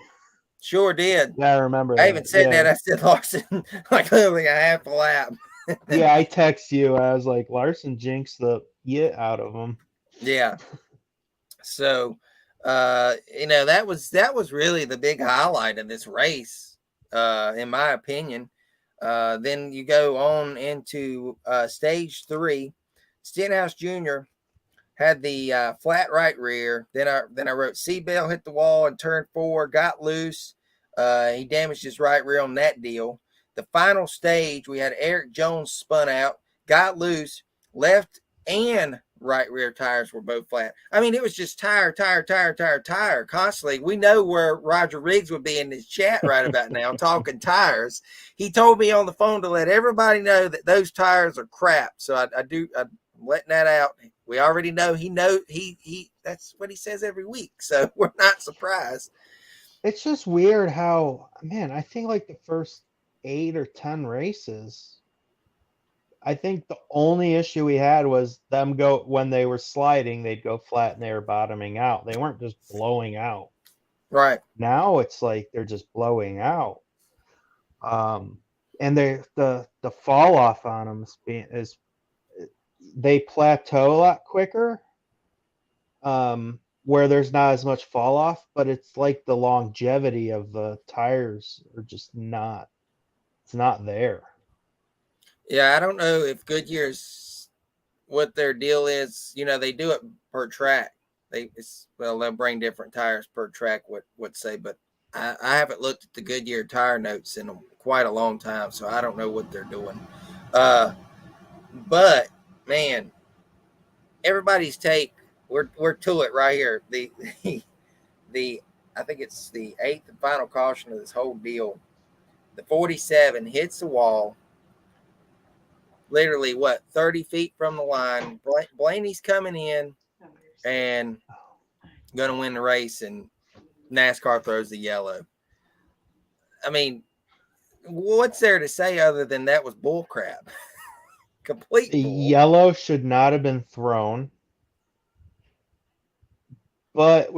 Sure did. Yeah, I remember. I even said that. I said Larson like literally a half a lap. Yeah, I text you. I was like, Larson jinxed the out of him. Yeah. So, that was really the big highlight of this race, in my opinion. Then you go on into stage 3. Stenhouse Jr. had the flat right rear. Then I wrote Seabell hit the wall in turn 4, got loose. He damaged his right rear on that deal. The final stage, we had Eric Jones spun out, got loose, left and right rear tires were both flat. I mean, it was just tire constantly. We know where Roger Riggs would be in this chat right about now talking tires. He told me on the phone to let everybody know that those tires are crap. So I'm letting that out. We already know he that's what he says every week. So we're not surprised. It's just weird how, man, I think like the first 8 or 10 races, I think the only issue we had was them go when they were sliding, they'd go flat and they were bottoming out. They weren't just blowing out. Right. Now it's like they're just blowing out. And the fall off on them is they plateau a lot quicker. Where there's not as much fall off, but it's like the longevity of the tires are just not, it's not there. Yeah, I don't know if Goodyear's what their deal is. They do it per track. They'll bring different tires per track. What say, but I haven't looked at the Goodyear tire notes in quite a long time, so I don't know what they're doing. But man, everybody's take. We're to it right here. The I think it's the 8th and final caution of this whole deal. The 47 hits the wall. Literally, 30 feet from the line. Blaney's coming in and going to win the race, and NASCAR throws the yellow. I mean, what's there to say other than that was bullcrap? Complete The bull. yellow should not have been thrown, but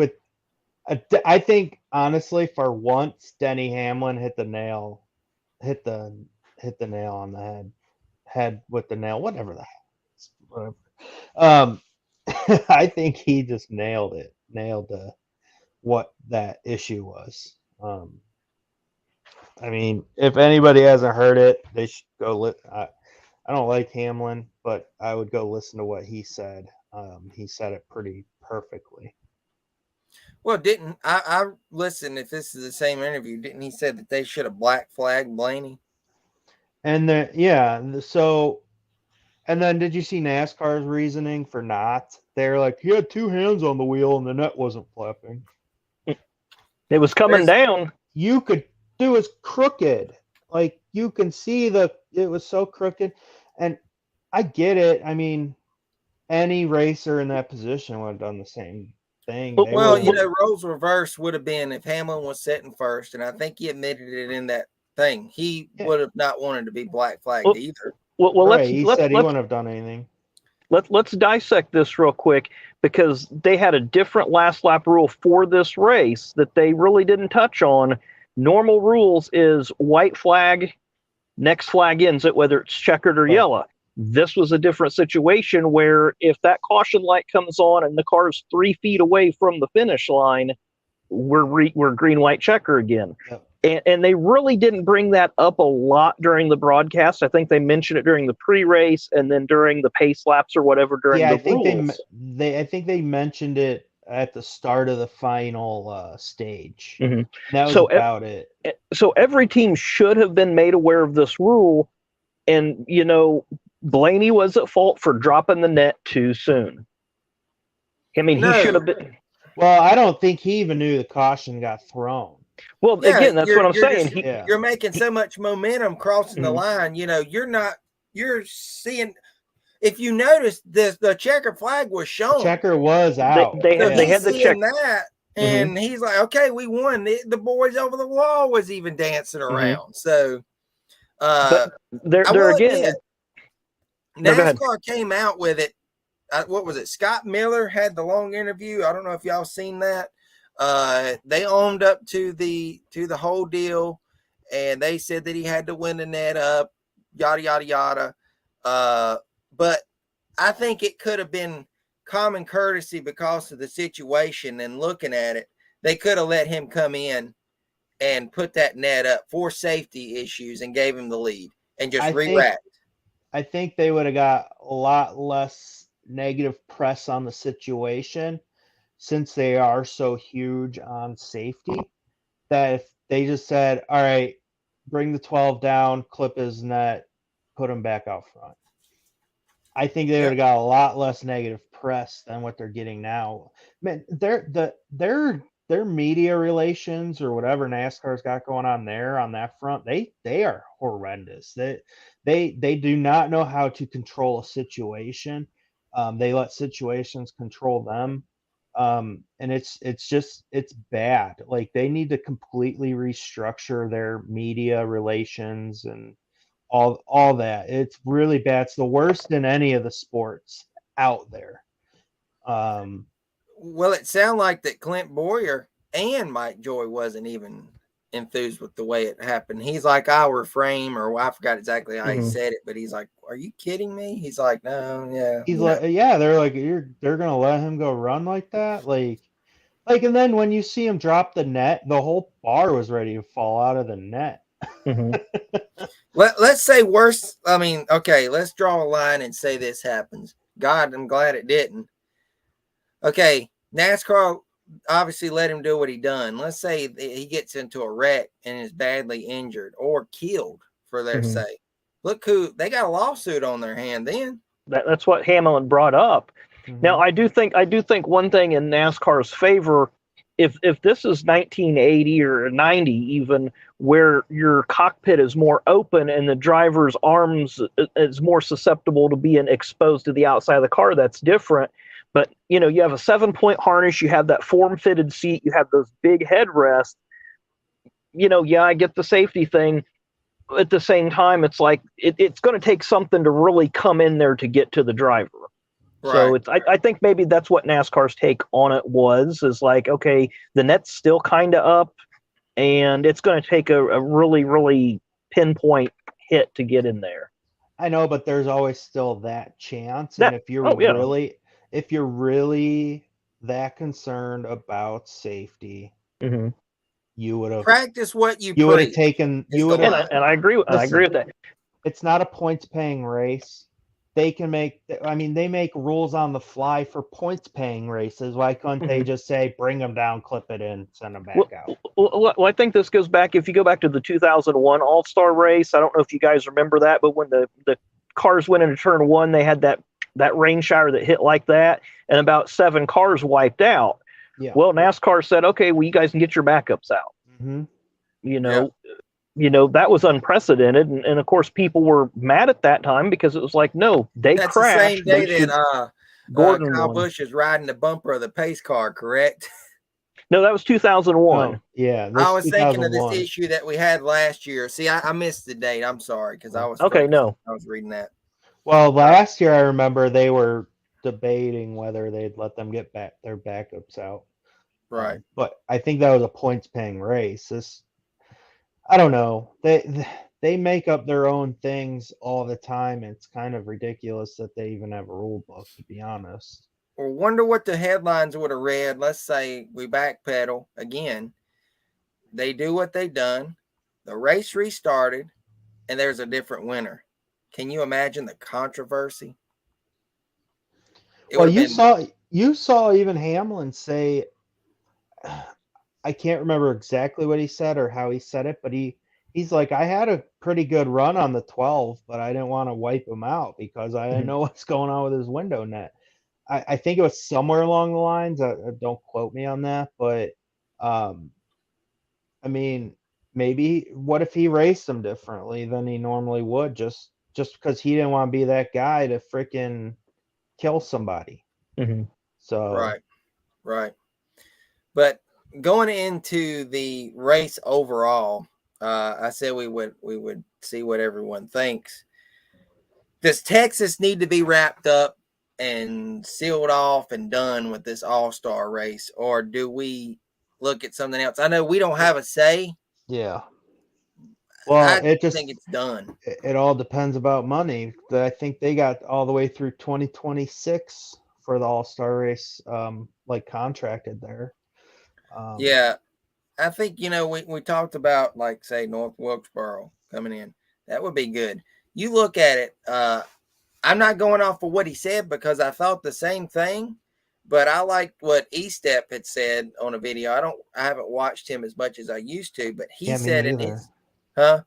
I think honestly, for once, Denny Hamlin hit the nail on the head with the nail, whatever the heck, whatever. I think he just nailed what that issue was. I mean, if anybody hasn't heard it, they should go. I don't like Hamlin, but I would go listen to what he said. He said it pretty perfectly. Well, didn't I listen? If this is the same interview, didn't he say that they should have black flagged Blaney? And then and then did you see NASCAR's reasoning for not? They're like, he had 2 hands on the wheel and the net wasn't flapping. It was coming down. You could it was crooked. Like you can see it was so crooked. And I get it. I mean, any racer in that position would have done the same thing. Well, roles reverse would have been if Hamlin was sitting first, and I think he admitted it in that thing. He would have not wanted to be black flagged either. Well, right. He said he wouldn't have done anything. Let's dissect this real quick, because they had a different last lap rule for this race that they really didn't touch on. Normal rules is white flag, next flag ends it, whether it's checkered or yellow. This was a different situation where if that caution light comes on and the car's 3 feet away from the finish line, we're green, white, checker again. Yep. And they really didn't bring that up a lot during the broadcast. I think they mentioned it during the pre-race and then during the pace laps or whatever during the rules. I think they mentioned it at the start of the final stage. Mm-hmm. That was about it. So every team should have been made aware of this rule. And, Blaney was at fault for dropping the net too soon. I mean, he should have been. Well, I don't think he even knew the caution got thrown. Well, again, that's what I'm saying. You're making so much momentum crossing the line. You're seeing. If you notice, the checker flag was shown. The checker was out. They had the check that, and he's like, "Okay, we won." The boys over the wall was even dancing around. So, but there again, NASCAR came out with it. What was it? Scott Miller had the long interview. I don't know if y'all seen that. They owned up to the whole deal, and they said that he had to win the net up, yada yada yada. But I think it could have been common courtesy because of the situation and looking at it, they could have let him come in and put that net up for safety issues and gave him the lead and just I think re-racked. I think they would have got a lot less negative press on the situation since they are so huge on safety. That if they just said, "All right, bring the 12 down, clip his net, put him back out front," I think they would Yep. have got a lot less negative press than what they're getting now. Man, their media relations or whatever NASCAR's got going on there on that front, they are horrendous. They do not know how to control a situation. They let situations control them. And it's bad. Like they need to completely restructure their media relations and all that. It's really bad. It's the worst in any of the sports out there. Um, Well, it sounded like that Clint Boyer and Mike Joy wasn't even enthused with the way it happened. He's like, I'll refrain, or I forgot exactly how he said it, but he's like, are you kidding me? He's like, no, yeah, he's like, yeah, they're like, they're gonna let him go run like that, and then when you see him drop the net, the whole bar was ready to fall out of the net. Mm-hmm. Let's say worse. I mean, okay, let's draw a line and say this happens. God, I'm glad it didn't. Okay, NASCAR obviously let him do what he done. Let's say he gets into a wreck and is badly injured or killed for their sake. Look who they got a lawsuit on their hand then. That's what Hamlin brought up. Now, I do think one thing in NASCAR's favor, if this is 1980 or 90 even, where your cockpit is more open and the driver's arms is more susceptible to being exposed to the outside of the car, that's different. But, you have a 7-point harness, you have that form-fitted seat, you have those big headrests. Yeah, I get the safety thing. At the same time, it's like it's going to take something to really come in there to get to the driver. Right. So I think maybe that's what NASCAR's take on it is like, okay, the net's still kind of up, and it's going to take a really, really pinpoint hit to get in there. I know, but there's always still that chance. And if you're really that concerned about safety, you would have practice what you would have preach. taken and I agree with that. It's not a points paying race. They can make they make rules on the fly for points paying races. Why couldn't they just say bring them down, clip it in, send them back out? Well, I think this goes back, if you go back to the 2001 All-Star race, I don't know if you guys remember that, but when the cars went into turn one, they had that rain shower that hit like that, and about 7 cars wiped out. Yeah. Well, NASCAR said, okay, well, you guys can get your backups out. That was unprecedented, and of course people were mad at that time because it was like, no, they That's crashed. the same day that Gordon Kyle Busch is riding the bumper of the pace car, correct? No, that was 2001. Oh, yeah, I was thinking of this issue that we had last year. See, I missed the date. I'm sorry because I was okay. No, I was reading that. Well, last year I remember they were debating whether they'd let them get back their backups out. Right. But I think that was a points paying race. I don't know. They make up their own things all the time. It's kind of ridiculous that they even have a rule book, to be honest. Or wonder what the headlines would have read. Let's say we backpedal again. They do what they done. The race restarted, and there's a different winner. Can you imagine the controversy? Well, you saw even Hamlin say, I can't remember exactly what he said or how he said it, but he's like, I had a pretty good run on the 12, but I didn't want to wipe him out because I didn't know what's going on with his window net. I think it was somewhere along the lines. Don't quote me on that, but I mean, maybe what if he raced him differently than he normally would, just because he didn't want to be that guy to freaking kill somebody. So right. But going into the race overall, I said we would see what everyone thinks. Does Texas need to be wrapped up and sealed off and done with this all-star race, or do we look at something else? I know we don't have a say. Yeah. Well, I think it's done. It all depends about money. I think they got all the way through 2026 for the All-Star race, like contracted there. Yeah, I think we talked about like say North Wilkesboro coming in. That would be good. You look at it. I'm not going off of what he said because I thought the same thing, but I liked what Estep had said on a video. I haven't watched him as much as I used to, but he Yeah, me said in neither. his, huh?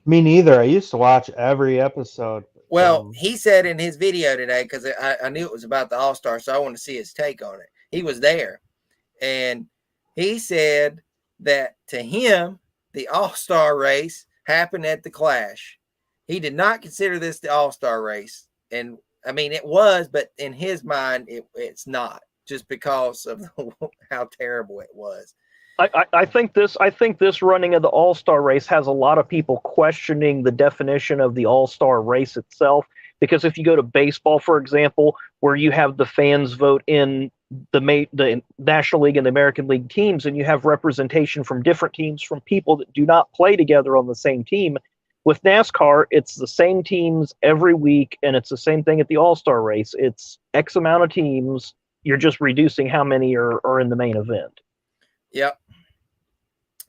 Me neither. I used to watch every episode. But, Well, he said in his video today because I knew it was about the All Star, so I want to see his take on it. He was there, and he said that to him, the All Star race happened at the Clash. He did not consider this the All Star race. And I mean, it was, but in his mind, it's not just because of how terrible it was. I think this running of the All Star race has a lot of people questioning the definition of the All Star race itself. Because if you go to baseball, for example, where you have the fans vote in the National League and the American League teams, and you have representation from different teams from people that do not play together on the same team. With NASCAR, it's the same teams every week, and it's the same thing at the All Star race. It's X amount of teams. You're just reducing how many are in the main event. Yep.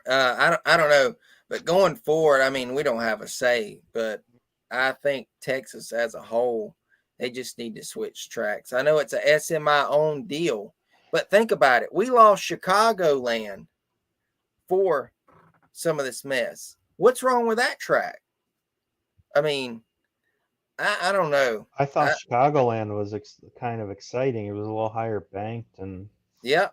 I don't know, but going forward, I mean, we don't have a say, but I think Texas as a whole, they just need to switch tracks. I know it's a SMI owned deal, but think about it. We lost Chicagoland for some of this mess. What's wrong with that track? I mean, I don't know. I thought Chicagoland was kind of exciting. It was a little higher banked, and Yeah.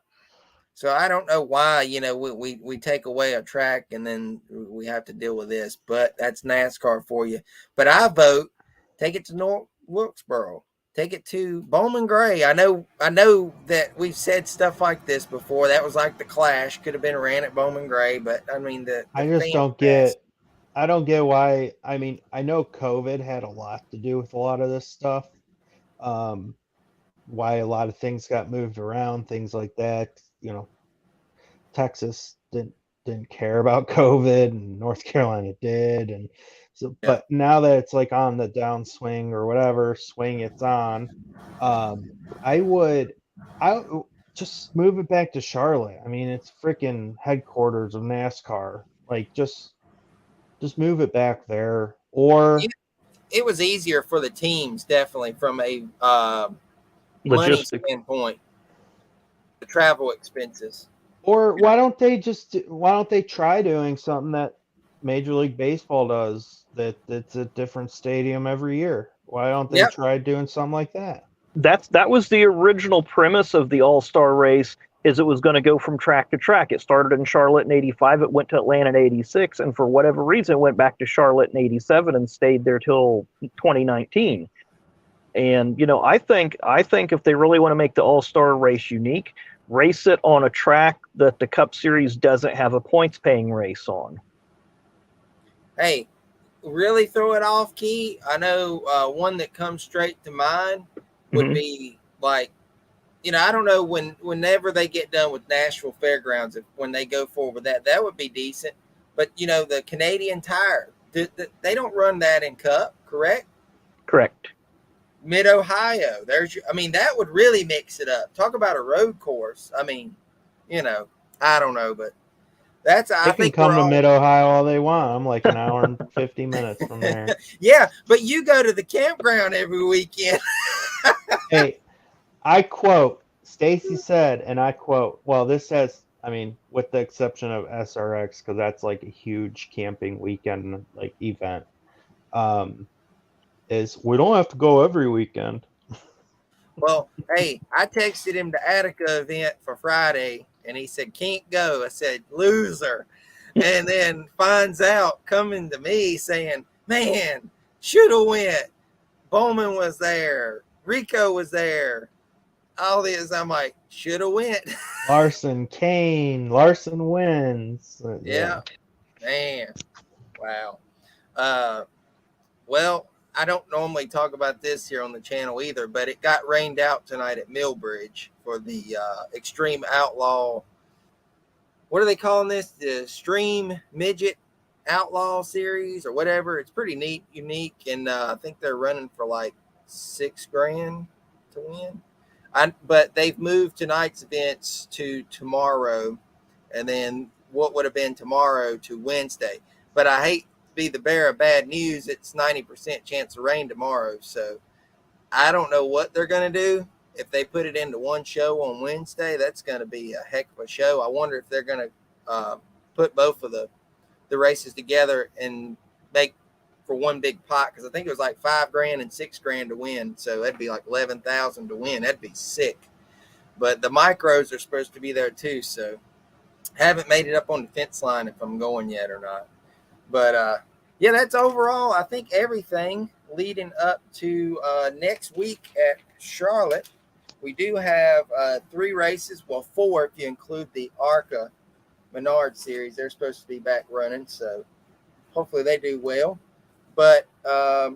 So I don't know why, we take away a track and then we have to deal with this, but that's NASCAR for you. But I vote take it to North Wilkesboro. Take it to Bowman Gray. I know that we've said stuff like this before. That was like the Clash could have been ran at Bowman Gray, but I mean the I just fan don't base. get. I don't get why. I mean, I know COVID had a lot to do with a lot of this stuff. Um, why a lot of things got moved around, things like that. Texas didn't care about COVID, and North Carolina did, and so. Yeah. But now that it's like on the downswing or whatever swing it's on, um, I would, just move it back to Charlotte. I mean, it's freaking headquarters of NASCAR. Like, just move it back there, It, or it was easier for the teams, definitely from a money Logistics. standpoint, the travel expenses. or why don't they try doing something that Major League Baseball does, that's a different stadium every year? Why don't they Yep. try doing something like that? That was the original premise of the All Star race. Is it was going to go from track to track. It started in Charlotte in '85. It went to Atlanta in '86, and for whatever reason, it went back to Charlotte in '87 and stayed there till 2019. And I think if they really want to make the All Star race unique, race it on a track that the Cup Series doesn't have a points paying race on. Hey, really throw it off key. I know one that comes straight to mind would Mm-hmm. be like, I don't know whenever they get done with Nashville Fairgrounds, when they go forward with that, that would be decent. But the Canadian Tire, they don't run that in Cup, correct? Correct. Mid Ohio, I mean, that would really mix it up. Talk about a road course. I mean, I don't know, but I They can think we're come to all. Mid Ohio all they want. I'm like an hour and 50 minutes from there. Yeah, but you go to the campground every weekend. Hey, I quote, Stacy said, and I quote, well, this says, I mean, with the exception of SRX, because that's like a huge camping weekend like event, is we don't have to go every weekend. Well, hey, I texted him the Attica event for Friday, and he said can't go. I said loser, and then finds out coming to me saying, "Man, should have went. Bowman was there, Rico was there. All this." I'm like, should have went. Larson wins. Yeah, Yeah. man, wow. Uh, well, I don't normally talk about this here on the channel either, but it got rained out tonight at Millbridge for the Extreme Outlaw. What are they calling this? The Extreme Midget Outlaw Series or whatever. It's pretty neat, unique, and I think they're running for like $6,000 to win. But they've moved tonight's events to tomorrow, and then what would have been tomorrow to Wednesday. But I hate to be the bearer of bad news. It's 90% chance of rain tomorrow, so I don't know what they're going to do. If they put it into one show on Wednesday, that's going to be a heck of a show. I wonder if they're going to put both of the races together and make for one big pot, because I think it was like $5,000 and $6,000 to win, so that'd be like 11,000 to win. That'd be sick. But the micros are supposed to be there too, so haven't made it up on the fence line if I'm going yet or not. But yeah, that's overall, I think, everything leading up to next week at Charlotte. We do have 3 races, well, 4 if you include the ARCA Menard series. They're supposed to be back running, so hopefully they do well. But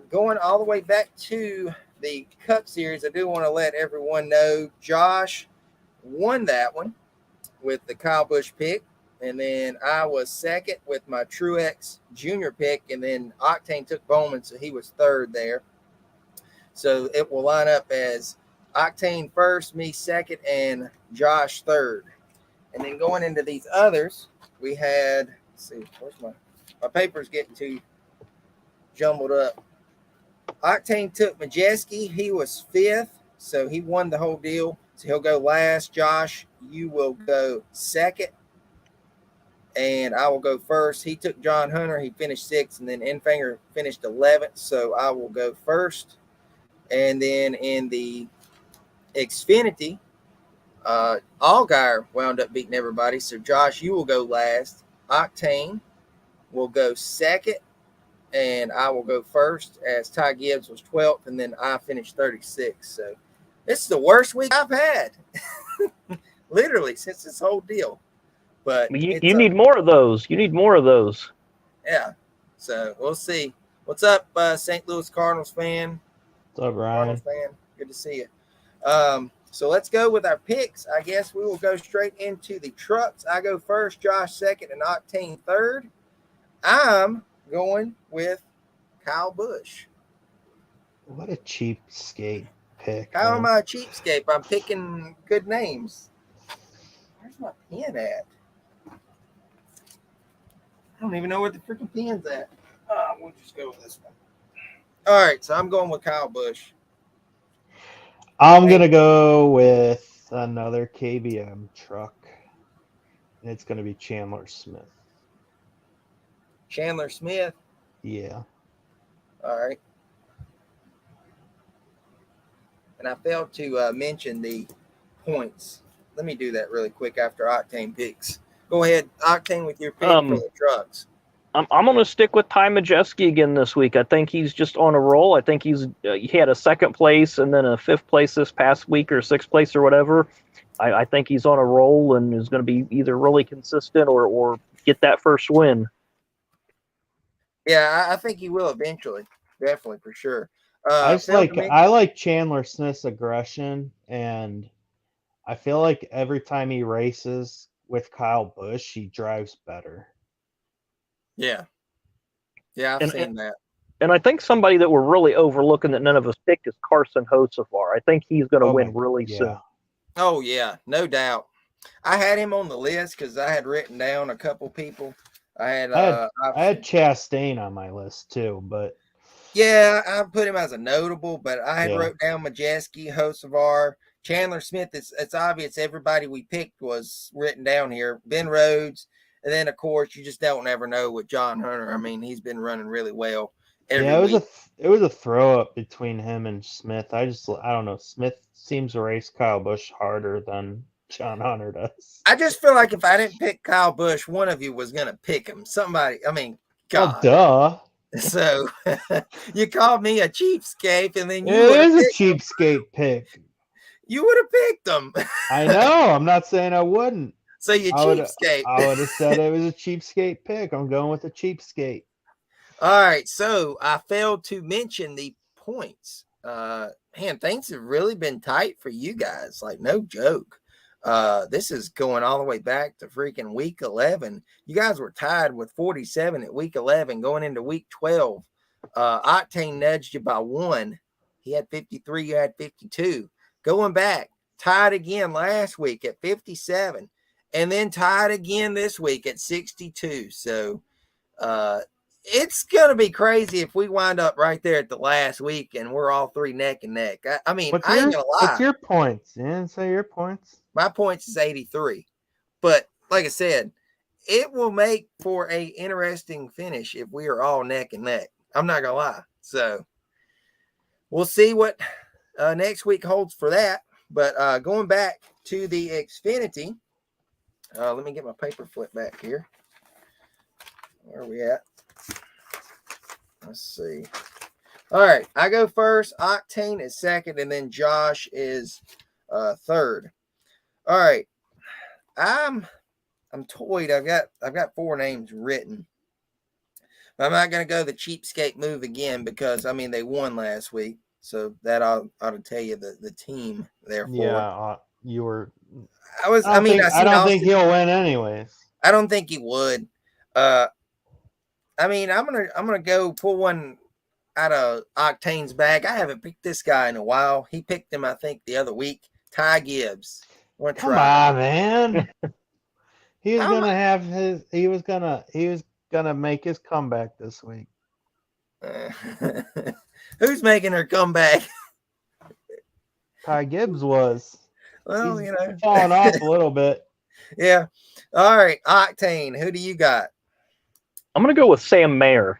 going all the way back to the Cup Series, I do want to let everyone know Josh won that one with the Kyle Busch pick. And then I was second with my Truex Jr. pick. And then Octane took Bowman, so he was third there. So it will line up as Octane first, me second, and Josh third. And then going into these others, we had, let's see, where's my paper's getting too jumbled up. Octane took Majeski. He was fifth, so he won the whole deal. So he'll go last. Josh, you will go second, and I will go first. He took John Hunter. He finished sixth, and then Enfinger finished 11th, so I will go first. And then in the Xfinity, Allgaier wound up beating everybody. So, Josh, you will go last. Octane will go second, and I will go first, as Ty Gibbs was 12th, and then I finished 36th. So this is the worst week I've had, literally, since this whole deal. But you need more of those. You need more of those. Yeah. So we'll see. What's up, St. Louis Cardinals fan? What's up, Ryan? Cardinals fan. Good to see you. So let's go with our picks. I guess we will go straight into the trucks. I go first, Josh second, and Octane third. I'm going with Kyle Busch. What a cheapskate pick. How am I a cheapskate? I'm picking good names. Where's my pen at? I don't even know where the freaking pen's at. We'll just go with this one. All right, so I'm going with Kyle Busch. I'm going to go with another KBM truck. And it's going to be Chandler Smith. Chandler Smith? Yeah. All right. And I failed to mention the points. Let me do that really quick after Octane picks. Go ahead, Octane, with your pick for the trucks. I'm going to stick with Ty Majeski again this week. I think he's just on a roll. I think he had a second place and then a fifth place this past week, or sixth place or whatever. I think he's on a roll and is going to be either really consistent or get that first win. Yeah, I think he will eventually. Definitely, for sure. I like Chandler Smith's aggression, and I feel like every time he races with Kyle Busch, he drives better. Yeah. Yeah, I've seen that. And I think somebody that we're really overlooking that none of us picked is Carson Hocevar. I think he's going to win really soon. Oh, yeah, no doubt. I had him on the list because I had written down a couple people. I had Chastain on my list too, but yeah, I put him as a notable. But I had wrote down Majeski, Hocevar, Chandler Smith. It's obvious everybody we picked was written down here. Ben Rhodes, and then of course you just don't ever know with John Hunter. I mean, he's been running really well. It was a throw up between him and Smith. I don't know. Smith seems to race Kyle Busch harder than John Hunter does. I just feel like if I didn't pick Kyle Busch, one of you was going to pick him. Somebody, I mean, God. Well, duh. So you called me a cheapskate, and then it is a cheapskate pick. You would have picked him. I know. I'm not saying I wouldn't. So you cheapskate. I would have said it was a cheapskate pick. I'm going with a cheapskate. All right. So I failed to mention the points. Man, things have really been tight for you guys. Like, no joke. This is going all the way back to freaking week 11. You guys were tied with 47 at week 11 going into week 12. Octane nudged you by 1. He had 53. You had 52. Going back tied again last week at 57, and then tied again this week at 62. So it's going to be crazy if we wind up right there at the last week and we're all three neck and neck. I mean, I ain't going to What's lie. your points? You didn't say your points. My points is 83. But like I said, it will make for a interesting finish if we are all neck and neck. I'm not going to lie. So we'll see what next week holds for that. But going back to the Xfinity, let me get my paper flip back here. Where are we at? Let's see. All right, I go first. Octane is second, and then Josh is third. All right, I'm toyed. I've got 4 names written. I'm not going to go the cheapskate move again because I mean they won last week, so that ought to tell you the team. Therefore, Yeah, you were. I mean I I seen don't think Austin. he'll win anyways. I don't think he would. I mean I'm gonna go pull one out of Octane's bag. I haven't picked this guy in a while. He picked him I think the other week. Ty Gibbs. Come on, man. He was I'm, gonna have his. He was gonna make his comeback this week. who's making her comeback? Ty Gibbs was. Well, He's you know, falling off a little bit. yeah. All right, Octane. Who do you got? I'm going to go with Sam Mayer.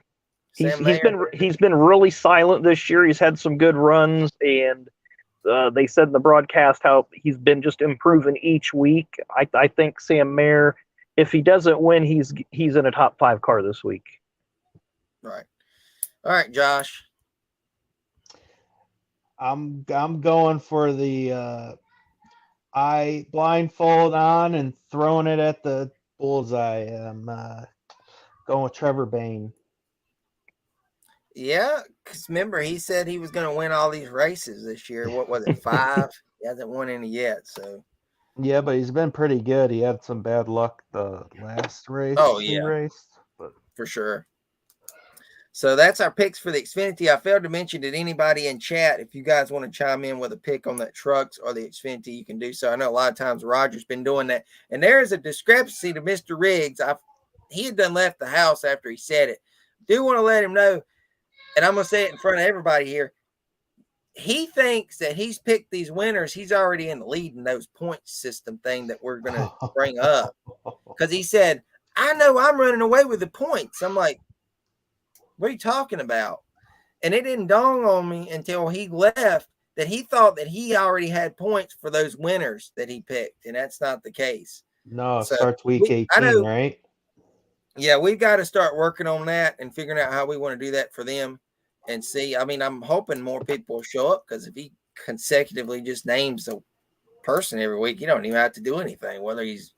Sam Mayer? He's been really silent this year. He's had some good runs, and they said in the broadcast how he's been just improving each week. I think Sam Mayer, if he doesn't win, he's in a top 5 car this week. Right. All right, Josh. I'm going for the eye blindfold on and throwing it at the bullseye. I'm going with Trevor Bayne. Yeah, because remember he said he was going to win all these races this year. What was it, 5? He hasn't won any yet. So Yeah, but he's been pretty good. He had some bad luck the last race he raced, but for sure. So that's our picks for the Xfinity. I failed to mention, did anybody in chat, if you guys want to chime in with a pick on that trucks or the Xfinity, you can do so. I know a lot of times Roger's been doing that. And there is a discrepancy to Mr. Riggs. He had done left the house after he said it. Do want to let him know, and I'm going to say it in front of everybody here. He thinks that he's picked these winners. He's already in the lead in those point system thing that we're going to bring up. Because he said, I know I'm running away with the points. I'm like, what are you talking about? And it didn't dawn on me until he left that he thought that he already had points for those winners that he picked. And that's not the case. No, it So starts week 18, right? Yeah, we've got to start working on that and figuring out how we want to do that for them and see. I mean, I'm hoping more people will show up because if he consecutively just names a person every week, you don't even have to do anything, whether he's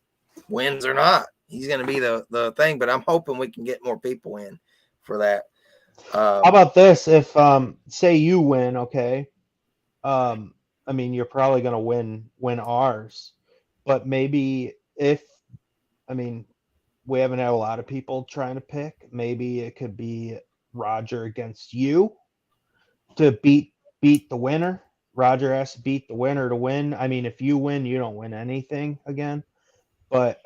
wins or not. He's going to be the thing, but I'm hoping we can get more people in for that. How about this? If say you win, okay. I mean, you're probably gonna win ours, but maybe we haven't had a lot of people trying to pick. Maybe it could be Roger against you to beat the winner. Roger has to beat the winner to win. I mean, if you win, you don't win anything again. But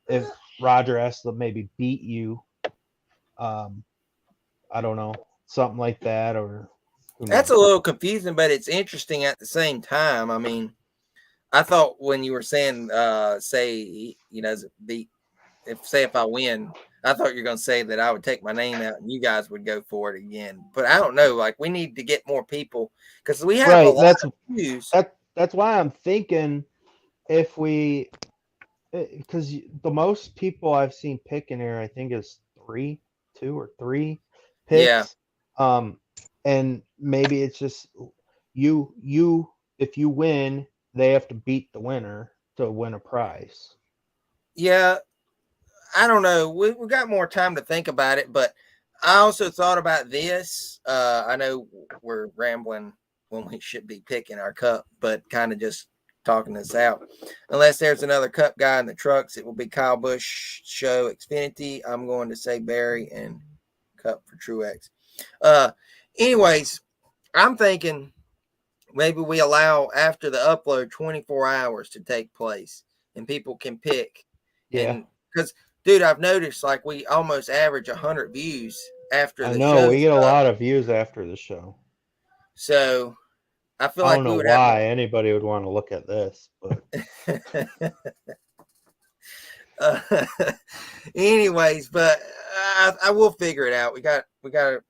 if Roger has to maybe beat you, I don't know, something like that, or That's a little confusing, but it's interesting at the same time. I mean, I thought when you were saying, say, you know, if I win, I thought you were going to say that I would take my name out and you guys would go for it again. But I don't know. Like, we need to get more people because we have a lot of views. That's why I'm thinking if we, because the most people I've seen pick in here, I think is 2 or 3 picks. Yeah. And maybe it's just you if you win, they have to beat the winner to win a prize. Yeah. I don't know. We got more time to think about it, but I also thought about this. I know we're rambling when we should be picking our cup, but kind of just talking this out. Unless there's another cup guy in the trucks, it will be Kyle Busch Show Xfinity. I'm going to say Barry and Cup for Truex. Anyways, I'm thinking maybe we allow after the upload 24 hours to take place, and people can pick. Yeah. And because, dude, I've noticed like we almost average 100 views after I the know we show's get a up. lot of views after the show. So I feel I like don't we know would have why anybody would want to look at this, but uh, anyways, but I will figure it out. We got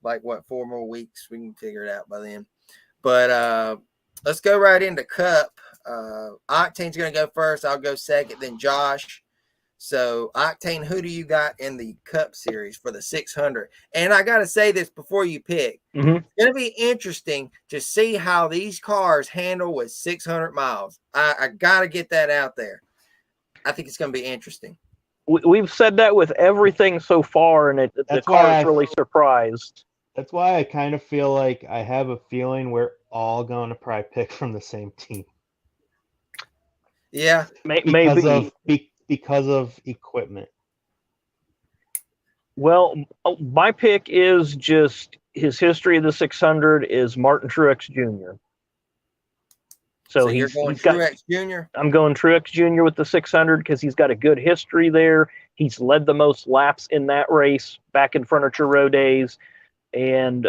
like what, 4 more weeks. We can figure it out by then. But let's go right into Cup. Octane's going to go first. I'll go second, then Josh. So, Octane, who do you got in the Cup Series for the 600? And I got to say this before you pick. Mm-hmm. It's going to be interesting to see how these cars handle with 600 miles. I got to get that out there. I think it's going to be interesting. We've said that with everything so far, and the car is really surprised. That's why I kind of feel like I have a feeling we're all going to probably pick from the same team. Yeah, because of equipment. Well, my pick is just his history of the 600 is Martin Truex Jr. So you're going Truex Jr.? I'm going Truex Jr. with the 600 because he's got a good history there. He's led the most laps in that race back in Furniture Row days, and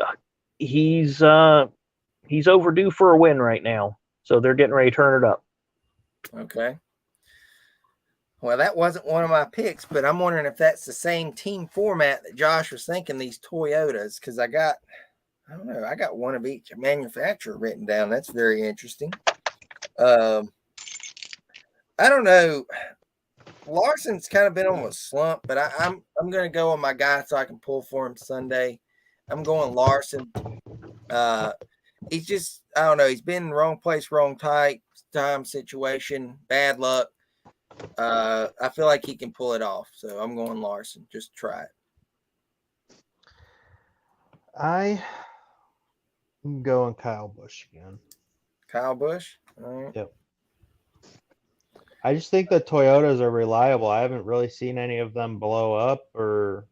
he's overdue for a win right now. So they're getting ready to turn it up. Okay. Well, that wasn't one of my picks, but I'm wondering if that's the same team format that Josh was thinking, these Toyotas, because I got one of each manufacturer written down. That's very interesting. I don't know. Larson's kind of been on a slump, but I'm going to go on my guy so I can pull for him Sunday. I'm going Larson. He's just, I don't know. He's been in the wrong place, wrong time situation, bad luck. I feel like he can pull it off, so I'm going Larson. Just try it. I'm going Kyle Busch again. Kyle Busch? All right. Yep. I just think the Toyotas are reliable. I haven't really seen any of them blow up or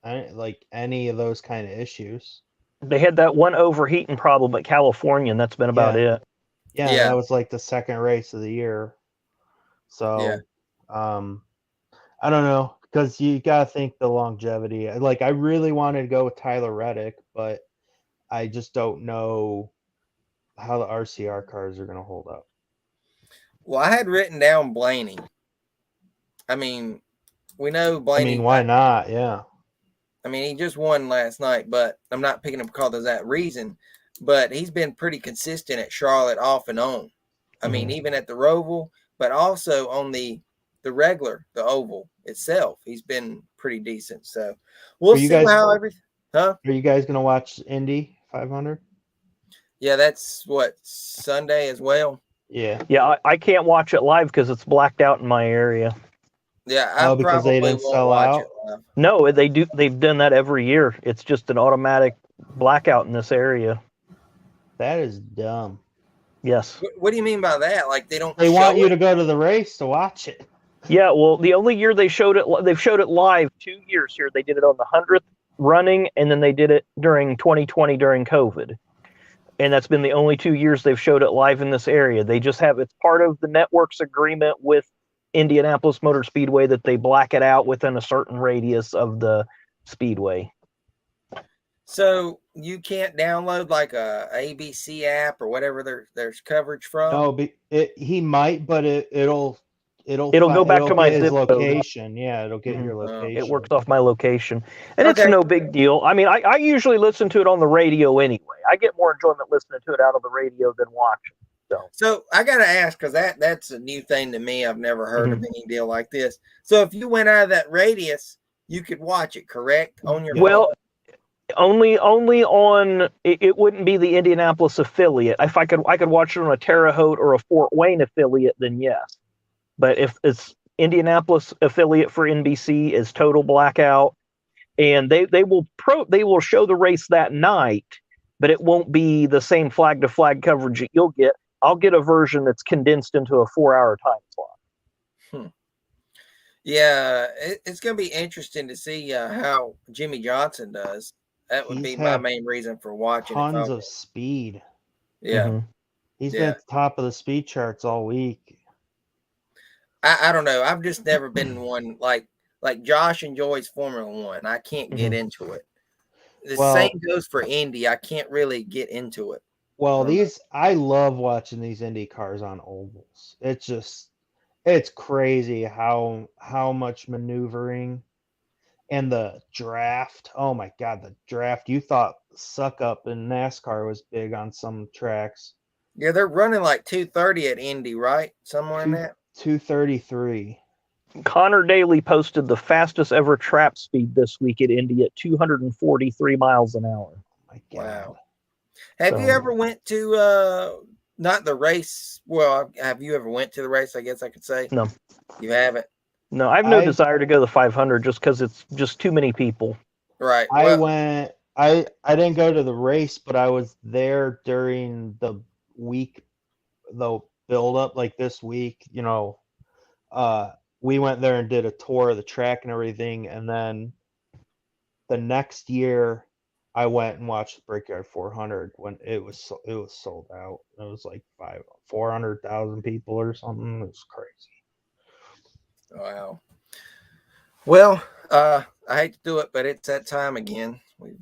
any of those kind of issues. They had that one overheating problem at California, and that's been about it. Yeah, that was like the second race of the year. So, I don't know, because you got to think the longevity. Like, I really wanted to go with Tyler Reddick, but I just don't know how the RCR cars are going to hold up. Well, I had written down Blaney. I mean, we know Blaney. I mean, why not? Yeah. I mean, he just won last night, but I'm not picking him because of that reason. But he's been pretty consistent at Charlotte off and on. I mean, even at the Roval, but also on the regular, the oval itself, he's been pretty decent. So we'll see how everything. Huh? Are you guys gonna watch Indy 500? Yeah, that's what, Sunday as well. Yeah. I can't watch it live because it's blacked out in my area. Yeah, I because probably they didn't won't sell watch out. it live. No, they do. They've done that every year. It's just an automatic blackout in this area. That is dumb. Yes. What do you mean by that? Like they don't? They want you to go to the race to watch it. Yeah. Well, the only year they've showed it live 2 years here. They did it on the 100th running, and then they did it during 2020 during COVID. And that's been the only 2 years they've showed it live in this area. They just have, it's part of the network's agreement with Indianapolis Motor Speedway that they black it out within a certain radius of the speedway. So you can't download like a ABC app or whatever there's coverage from? No, he might, but it'll go back to my his zip location. code. Yeah, it'll get your location. It works off my location. And it's no big deal. I mean, I usually listen to it on the radio anyway. I get more enjoyment listening to it out on the radio than watching. So I got to ask, because that's a new thing to me. I've never heard of any deal like this. So if you went out of that radius, you could watch it, correct? On your phone? Only on it wouldn't be the Indianapolis affiliate. If I could watch it on a Terre Haute or a Fort Wayne affiliate, then yes. But if it's Indianapolis affiliate for NBC is total blackout, and they will show the race that night, but it won't be the same flag to flag coverage that you'll get. I'll get a version that's condensed into a 4-hour time slot. Yeah, it's going to be interesting to see how Jimmy Johnson does. That would be my main reason for watching. Tons of speed. Yeah. He's been Yeah. at the top of the speed charts all week. I don't know. I've just never been one like Josh enjoys Formula One. I can't get into it. The same Well, goes for Indy. I can't really get into it. I well, don't know. I love watching these Indy cars on ovals. It's crazy how much maneuvering and the draft. Oh my God, the draft. You thought suck up in NASCAR was big on some tracks. Yeah, they're running like 230 at Indy, right? Somewhere in Two that. 233. Connor Daly posted the fastest ever trap speed this week at Indy at 243 miles an hour. Oh my God. Wow. Have you So, ever went to not the race? Well, have you ever went to the race? I guess I could say no, you haven't. no, I have no I desire to go to the 500 just because it's just too many people. Right. I Well, went I didn't go to the race, but I was there during the week, the build up, like this week, uh we went there and did a tour of the track and everything, and then the next year I went and watched the Brickyard 400 when it was sold out. It was like 400,000 people or something. It was crazy. wow. Well, I hate to do it, but it's that time again. We've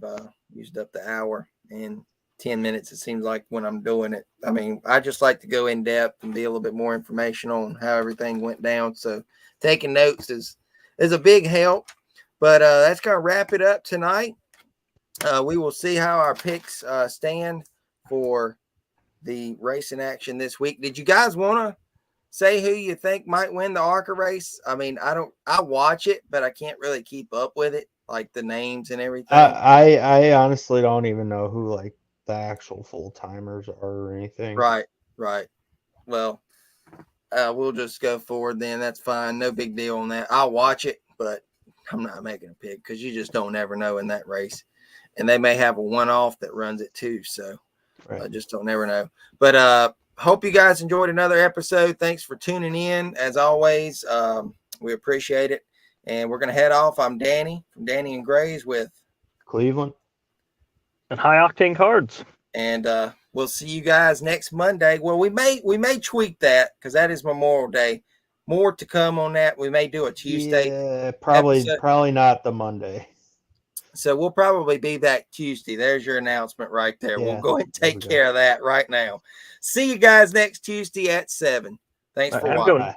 used up the hour and 10 minutes. It seems like when I'm doing it. I mean, I just like to go in depth and be a little bit more informational on how everything went down. So taking notes is a big help. But that's going to wrap it up tonight. We will see how our picks stand for the racing action this week. Did you guys want to say who you think might win the ARCA race? I mean, I watch it, but I can't really keep up with it, like the names and everything. I honestly don't even know who like the actual full timers are or anything. Right, right. Well, we'll just go forward then. That's fine. No big deal on that. I'll watch it, but I'm not making a pick because you just don't ever know in that race. And they may have a one-off that runs it too. So I Right. just don't never know. But hope you guys enjoyed another episode. Thanks for tuning in. As always, we appreciate it. And we're going to head off. I'm Danny from Danny and Grays with, Cleveland. And high octane cards. and we'll see you guys next Monday. Well, we may tweak that because that is Memorial Day. More to come on that. We may do a Tuesday Yeah, episode. probably not the Monday. So we'll probably be back Tuesday. There's your announcement right there. We'll Yeah, go ahead and there take we go. care of that right now. See you guys next Tuesday at 7. Thanks All for right, have a watching. good one. Bye.